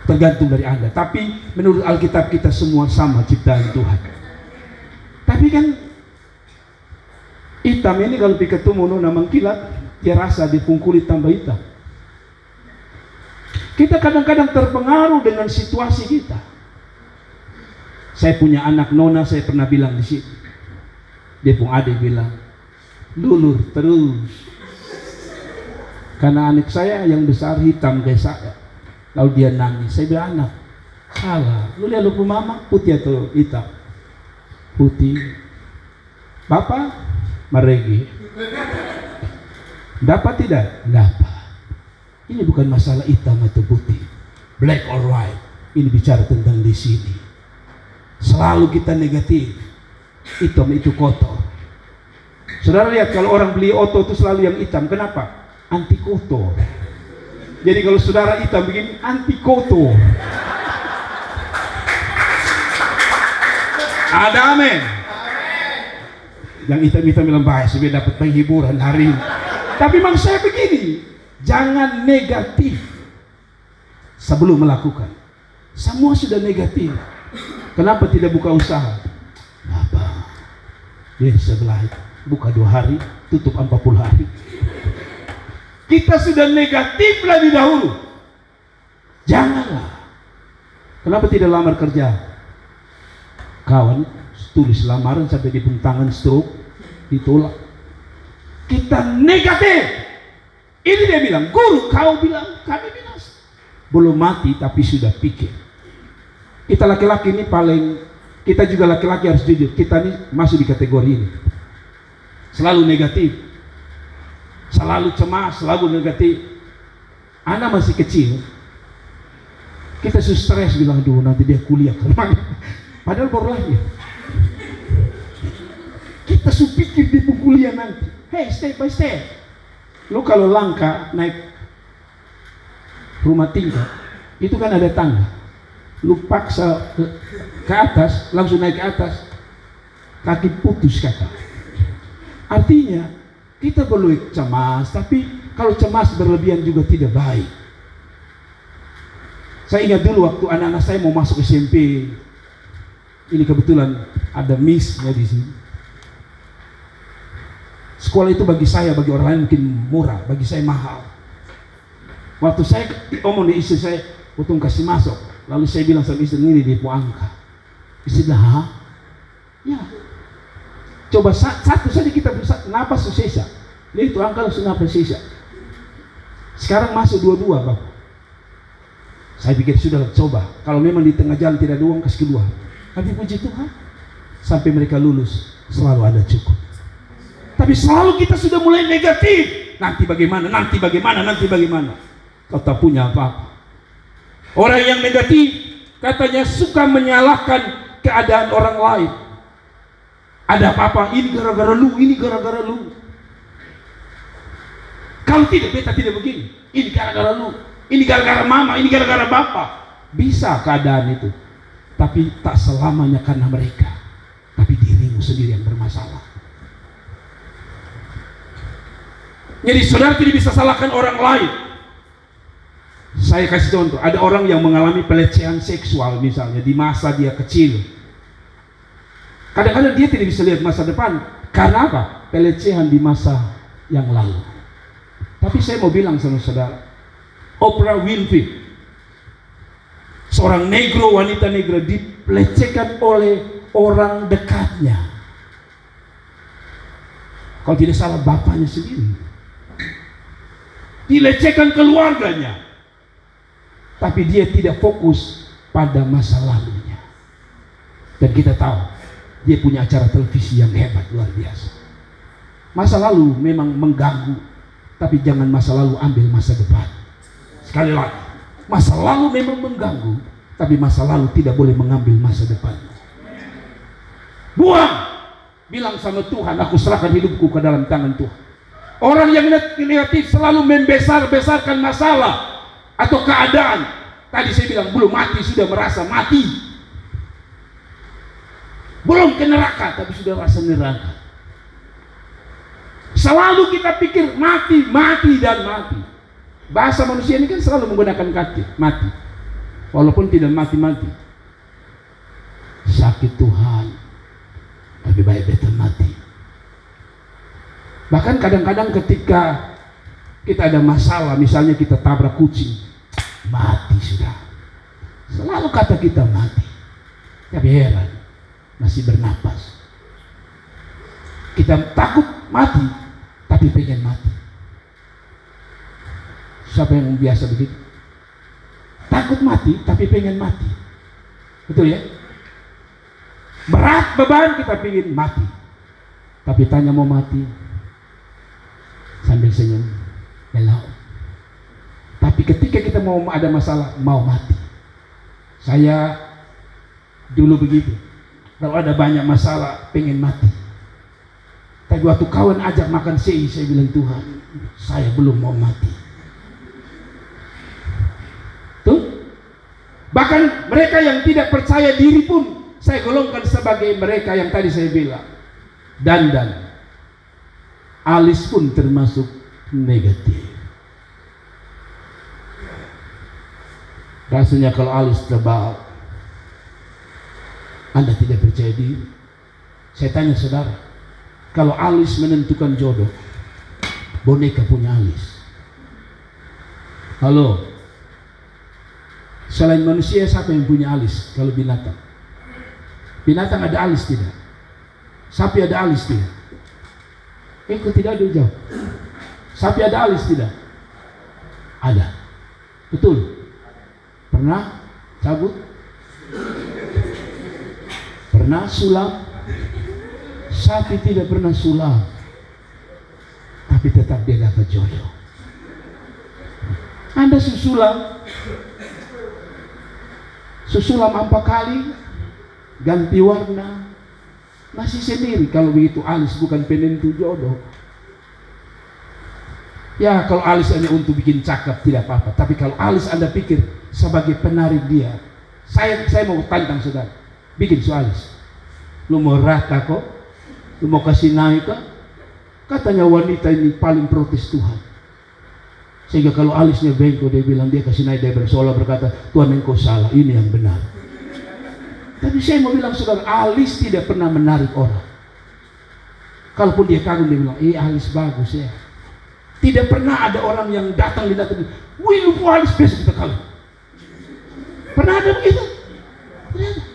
Tergantung dari Anda. Tapi menurut Alkitab kita semua sama ciptaan Tuhan. Tapi kan hitam ini kalau ketemu nona mengkilat, dia rasa di kulit tambah hitam. Kita kadang-kadang terpengaruh dengan situasi kita. Saya punya anak nona, saya pernah bilang di situ. Dia pun adik bilang, dulur terus. Karena anak saya yang besar hitam kayak saya. Lalu dia nangis. Saya bilang, anak, salah. Lu lihat lu mama putih atau hitam? Putih. Bapak meregi. Dapat tidak? Dapat. Ini bukan masalah hitam atau putih, black or white. Ini bicara tentang di sini. Selalu kita negatif. Hitam itu kotor. Saudara lihat kalau orang beli oto itu selalu yang hitam. Kenapa? Anti kotor. Jadi kalau saudara hitam begini, anti kotor. Ada amin. Yang hitam-hitam bilang bahaya, supaya dapat penghiburan hari ini. Tapi maksud saya begini, jangan negatif sebelum melakukan. Semua sudah negatif. Kenapa tidak buka usaha? Apa? Dia sebelah buka 2 hari, tutup 40 hari. Kita sudah negatif lebih dahulu. Janganlah. Kenapa tidak lamar kerja? Kawan tulis lamaran sampai di tangan stroke, ditolak. Kita negatif. Ini dia bilang, guru, kau bilang, kami bilang. Belum mati tapi sudah pikir. Kita laki-laki ini paling, kita juga laki-laki harus jujur, kita ini masuk di kategori ini. Selalu negatif, selalu cemas, selalu negatif. Anak masih kecil, kita stres bilang, aduh nanti dia kuliah kemana. Padahal baru lahir. Kita pikir dia kuliah nanti. Hey, step by step. Lu kalau langkah naik rumah tingkat, itu kan ada tangga. Lu paksa ke atas, langsung naik ke atas, kaki putus kakak. Artinya kita perlu cemas, tapi kalau cemas berlebihan juga tidak baik. Saya ingat dulu waktu anak-anak saya mau masuk SMP, ini kebetulan ada miss-nya di sini. Sekolah itu bagi saya, bagi orang lain mungkin murah, bagi saya mahal. Waktu saya omong di istri saya, untung kasih masuk. Lalu saya bilang sama istri, ini dia angka. Istri bilang, hah? Ya. Coba satu saja kita berusaha, napas susah. Dia itu angka langsung napas susah. Sekarang masuk 22, Bapak. Saya pikir sudah coba. Kalau memang di tengah jalan tidak ada uang, kasih kedua. Tapi puji Tuhan, sampai mereka lulus, selalu ada cukup. Tapi selalu kita sudah mulai negatif. Nanti bagaimana, nanti bagaimana, nanti bagaimana. Kau tak punya apa-apa. Orang yang negatif katanya suka menyalahkan keadaan orang lain. Ada apa-apa, ini gara-gara lu, ini gara-gara lu. Kalau tidak, beta tidak begini. Ini gara-gara lu, ini gara-gara mama, ini gara-gara bapak. Bisa keadaan itu. Tapi tak selamanya karena mereka. Tapi dirimu sendiri yang bermasalah. Jadi saudara tidak bisa salahkan orang lain. Saya kasih contoh, ada orang yang mengalami pelecehan seksual misalnya di masa dia kecil. Kadang-kadang dia tidak bisa lihat masa depan. Karena apa? Pelecehan di masa yang lalu. Tapi saya mau bilang sama saudara, Oprah Winfrey, seorang negro, wanita negra, dipelecehkan oleh orang dekatnya. Kalau tidak salah bapaknya sendiri. Dilecehkan keluarganya, tapi dia tidak fokus pada masa lalunya. Dan kita tahu dia punya acara televisi yang hebat, luar biasa. Masa lalu memang mengganggu, tapi jangan masa lalu ambil masa depan. Sekali lagi, masa lalu memang mengganggu, Tapi masa lalu tidak boleh mengambil masa depan. Buang. Bilang sama Tuhan, aku serahkan hidupku ke dalam tangan Tuhan. Orang yang negatif selalu membesar-besarkan masalah atau keadaan. Tadi saya bilang belum mati sudah merasa mati. Belum ke neraka tapi sudah rasa neraka. Selalu kita pikir mati, mati dan mati. Bahasa manusia ini kan selalu menggunakan kata mati. Walaupun tidak mati-mati. Sakit Tuhan, lebih baik better mati. Bahkan kadang-kadang ketika kita ada masalah, misalnya kita tabrak kucing, mati sudah. Selalu kata kita mati. Tapi heran, masih bernapas. Kita takut mati, tapi pengen mati. Siapa yang biasa begitu? Takut mati, tapi pengen mati. Betul ya? Berat beban, kita pengen mati. Tapi tanya mau mati, sambil senyum, hello. Tapi ketika kita mau ada masalah, mau mati. Saya dulu begitu. Kalau ada banyak masalah, pengen mati. Tapi waktu kawan ajak makan sei, saya bilang Tuhan, saya belum mau mati. Tuh. Bahkan mereka yang tidak percaya diri pun saya golongkan sebagai mereka yang tadi saya bilang. Dandan. Alis pun termasuk negatif. Rasanya kalau alis tebal, Anda tidak percaya diri. Saya tanya saudara, kalau alis menentukan jodoh, boneka punya alis. Halo, selain manusia siapa yang punya alis? Kalau binatang, binatang ada alis tidak? Sapi ada alis tidak? Kok tidak ada jawab? Sapi ada alis tidak? Ada. Betul. Pernah cabut? Pernah sulam? Sapi tidak pernah sulam, tapi tetap dia dapat jodoh. Anda susulam 4 kali, ganti warna, masih sendiri. Kalau begitu alis bukan penentu jodoh. Ya kalau alis hanya untuk bikin cakep tidak apa-apa. Tapi kalau alis Anda pikir sebagai penarik dia, saya mau tantang saudara, bikin alis. Lu mau rata kok? Lu mau kasih naik kok? Katanya wanita ini paling protes Tuhan. Sehingga kalau alisnya bengkok, dia bilang dia kasih naik, dia bersolah berkata, Tuhan engkau salah, ini yang benar. Tapi saya mau bilang saudara, alis tidak pernah menarik orang. Kalaupun dia kagum, dia bilang, alis bagus ya. Tidak pernah ada orang yang datang, wih lu alis besok kita kagum. Pernah ada begitu? Ternyata.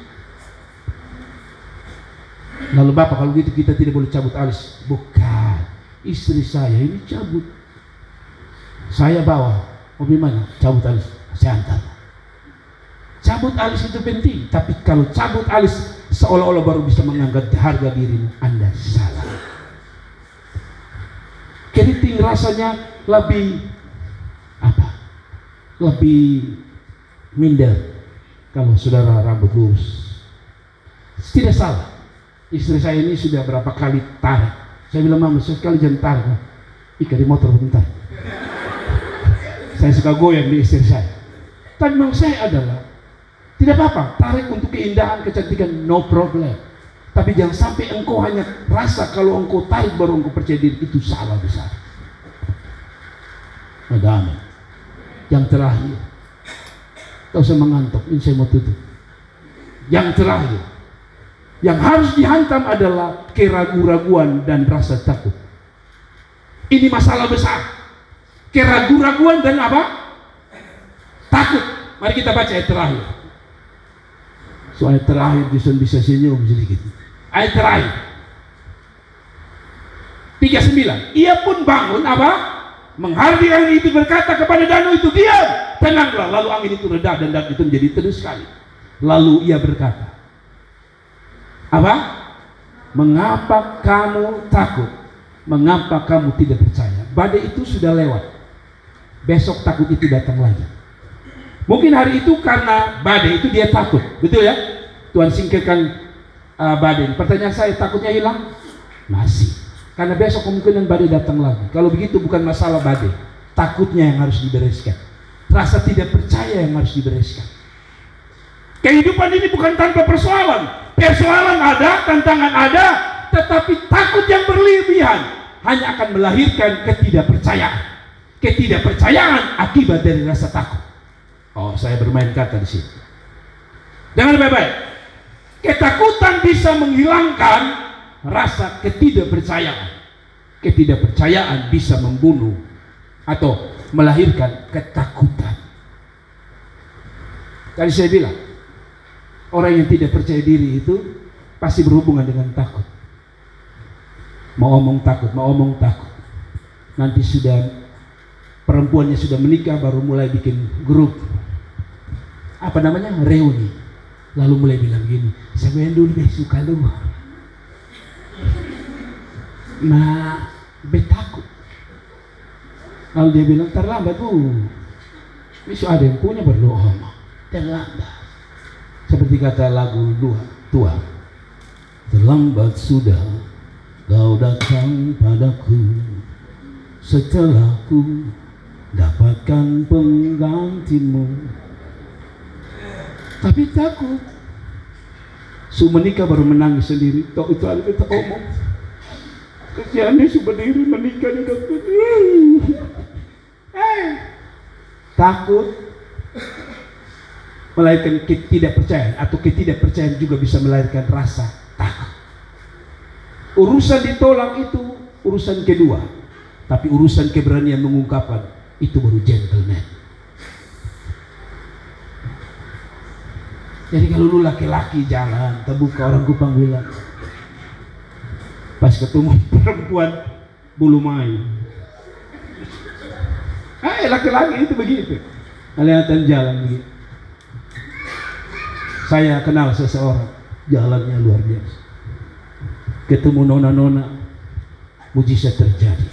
Lalu Bapak kalau gitu kita tidak boleh cabut alis. Bukan, istri saya ini cabut. Saya bawa, mobil mana? Cabut alis, saya antar. Cabut alis itu penting, tapi kalau cabut alis seolah-olah baru bisa mengangkat harga dirimu, Anda salah. Keriting rasanya lebih apa? Lebih minder kalau saudara rambut lurus. Tidak salah. Istri saya ini sudah berapa kali tarik. Saya bilang, Mama, sekali jangan tarik. Ikat di motor bentar. Saya suka goyang di istri saya. Tapi memang saya adalah tidak apa-apa, tarik untuk keindahan, kecantikan, no problem. Tapi jangan sampai engkau hanya rasa kalau engkau tarik baru engkau percaya diri, itu salah besar. Ada amin. Yang terakhir, tak usah mengantuk, ini saya mau tutup. Yang terakhir, yang harus dihantam adalah keraguan-raguan dan rasa takut. Ini masalah besar. Keraguan-raguan dan apa? Takut. Mari kita baca ayat terakhir. Soal terakhir bisa senyum sedikit. Ayat terakhir 39. Ia pun bangun apa? Mengharding angin itu, berkata kepada danau itu, diam, tenanglah. Lalu angin itu reda dan danau itu menjadi teduh sekali. Lalu ia berkata, apa? Mengapa kamu takut? Mengapa kamu tidak percaya? Badai itu sudah lewat. Besok takut itu datang lagi. Mungkin hari itu karena badai itu dia takut, betul ya? Tuhan singkirkan badai. Pertanyaan saya, takutnya hilang? Masih. Karena besok kemungkinan badai datang lagi. Kalau begitu bukan masalah badai, takutnya yang harus dibereskan. Rasa tidak percaya yang harus dibereskan. Kehidupan ini bukan tanpa persoalan. Persoalan ada, tantangan ada, tetapi takut yang berlebihan hanya akan melahirkan ketidakpercayaan. Ketidakpercayaan akibat dari rasa takut. Oh, saya bermain kata di sini. Dengar baik-baik. Ketakutan bisa menghilangkan rasa ketidakpercayaan. Ketidakpercayaan bisa membunuh atau melahirkan ketakutan. Tadi saya bilang, orang yang tidak percaya diri itu pasti berhubungan dengan takut. Mau omong takut, mau omong takut. Nanti perempuannya sudah menikah baru mulai bikin grup. Apa namanya? Reuni. Lalu mulai bilang gini, saya dulu suka lu. Nah, betakut. Lalu dia bilang, terlambat bu. Besok ada yang punya berdoa. Terlambat. Seperti kata lagu tua. Terlambat sudah kau datang padaku, setelah ku dapatkan penggantimu. Tapi takut. Menikah baru menangis sendiri. Tahu itu ada kita omong. Kesiannya berdiri menikah di dokter. Takut melahirkan ketidakpercayaan, atau ketidakpercayaan juga bisa melahirkan rasa takut. Urusan ditolak itu urusan kedua, tapi urusan keberanian mengungkapkan itu baru gentleman. Jadi kalau lu laki-laki jalan, terbuka orang Kupang bilang, pas ketemu perempuan bulu main. Laki-laki itu begitu. Kelihatan jalan begitu. Saya kenal seseorang, jalannya luar biasa. Ketemu nona-nona, mujizat terjadi.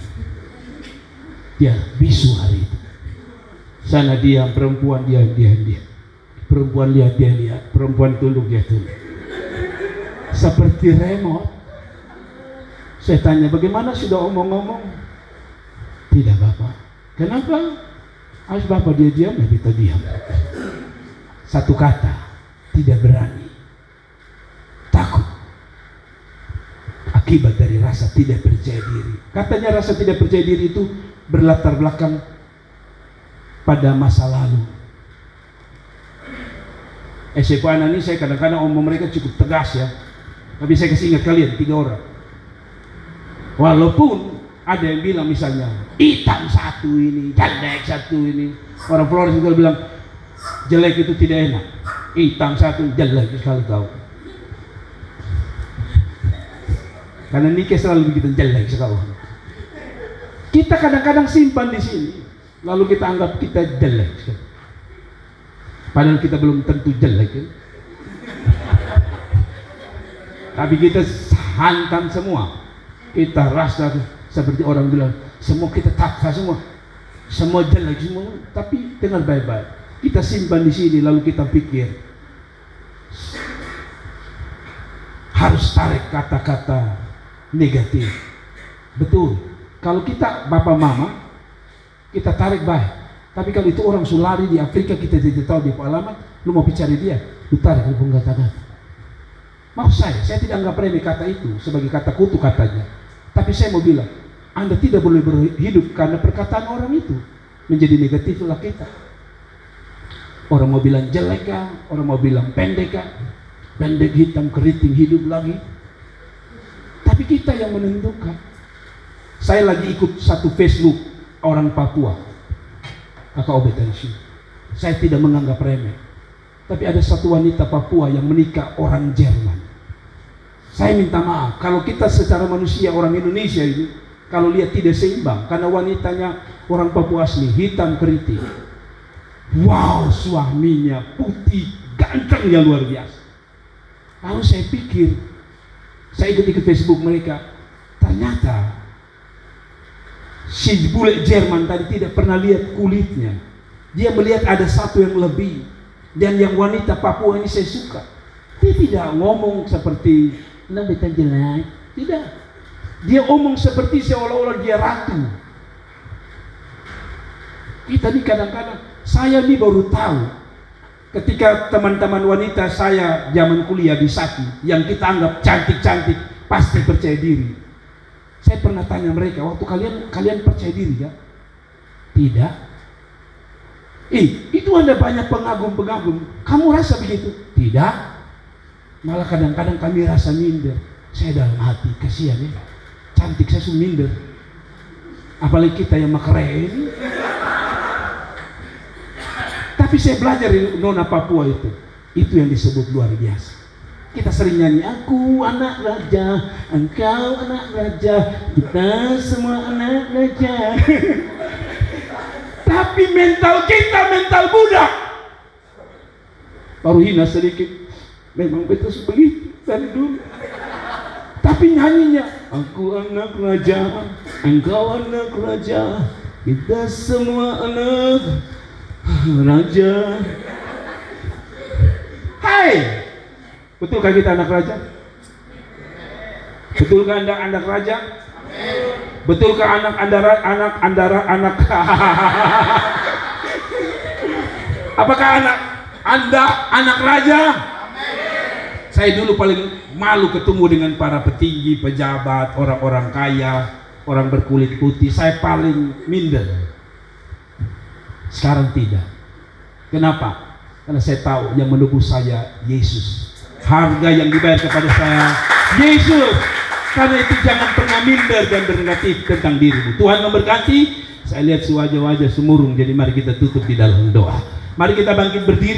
Dia bisu hari itu. Sana diam, perempuan diam. Perempuan lihat dia lihat, perempuan tunduk dia tunduk. Seperti remote. Saya tanya, bagaimana sudah omong-omong? Tidak Bapak. Kenapa? Harus Bapak dia diam, ya kita diam. Satu kata, tidak berani. Takut. Akibat dari rasa tidak percaya diri. Katanya rasa tidak percaya diri itu berlatar belakang pada masa lalu. SMA anak ini saya kadang-kadang omong mereka cukup tegas ya. Tapi saya kasih ingat kalian 3 orang. Walaupun ada yang bilang misalnya hitam satu ini, jelek satu ini. Orang Flores juga bilang jelek itu tidak enak. Hitam satu, jelek sekali tahu. Karena nikah selalu begitu jelek sekali. Kita kadang-kadang simpan di sini, lalu kita anggap kita jelek sekali. Padahal kita belum tentu jelek ya. Tapi kita hantam semua. Kita rasa seperti orang bilang, semua kita taksa semua jelek semua. Tapi dengar baik-baik, kita simpan di sini lalu kita pikir harus tarik kata-kata negatif. Betul. Kalau kita bapak mama, kita tarik baik. Tapi kalau itu orang sulari di Afrika, kita tidak tahu dia alamat, lu mau bicara dia, lu tarik lu pun kata-kata. Mau saya tidak anggap remeh kata itu sebagai kata kutu katanya. Tapi saya mau bilang, Anda tidak boleh berhidup karena perkataan orang itu menjadi negatif lah kita. Orang mau bilang jelek kah, orang mau bilang pendek kah, pendek hitam keriting hidup lagi. Tapi kita yang menentukan. Saya lagi ikut satu Facebook orang Papua. Kakak obetansi. Saya tidak menganggap remeh. Tapi ada satu wanita Papua yang menikah orang Jerman. Saya minta maaf kalau kita secara manusia orang Indonesia ini kalau lihat tidak seimbang karena wanitanya orang Papua asli hitam keriting. Wow, suaminya putih ganteng yang luar biasa. Lalu saya pikir, saya ikut Facebook mereka, ternyata si bule Jerman tadi tidak pernah lihat kulitnya. Dia melihat ada satu yang lebih. Dan yang wanita Papua ini saya suka. Dia tidak ngomong seperti lebih jelek. Tidak. Dia omong seperti seolah-olah dia ratu. Kita nih kadang-kadang, saya nih baru tahu ketika teman-teman wanita saya zaman kuliah di Saki yang kita anggap cantik-cantik pasti percaya diri. Saya pernah tanya mereka, waktu kalian percaya diri ya? Tidak. Itu ada banyak pengagum-pengagum. Kamu rasa begitu? Tidak. Malah kadang-kadang kami rasa minder. Saya dalam hati kasihan ya, cantik saya sudah minder. Apalagi kita yang makere ini. Tapi saya belajar di Nona Papua itu yang disebut luar biasa. Kita sering nyanyi, aku anak raja, engkau anak raja, kita semua anak raja. Tapi mental kita mental budak. Baru hina sedikit, memang betul begitu dari dulu. Tapi nyanyinya, aku anak raja, engkau anak raja, kita semua anak raja. Hai, betulkah kita anak raja? Betulkah Anda anak raja? Betulkah anak apakah Anda anak raja? Saya dulu paling malu ketemu dengan para petinggi, pejabat, orang-orang kaya, orang berkulit putih. Saya paling minder. Sekarang tidak. Kenapa? Karena saya tahu yang menebus saya Yesus. Harga yang dibayar kepada saya Yesus. Karena itu jangan pernah minder dan bernegatif tentang dirimu. Tuhan memberkati. Saya lihat wajah-wajah semurung. Jadi mari kita tutup di dalam doa. Mari kita bangkit berdiri.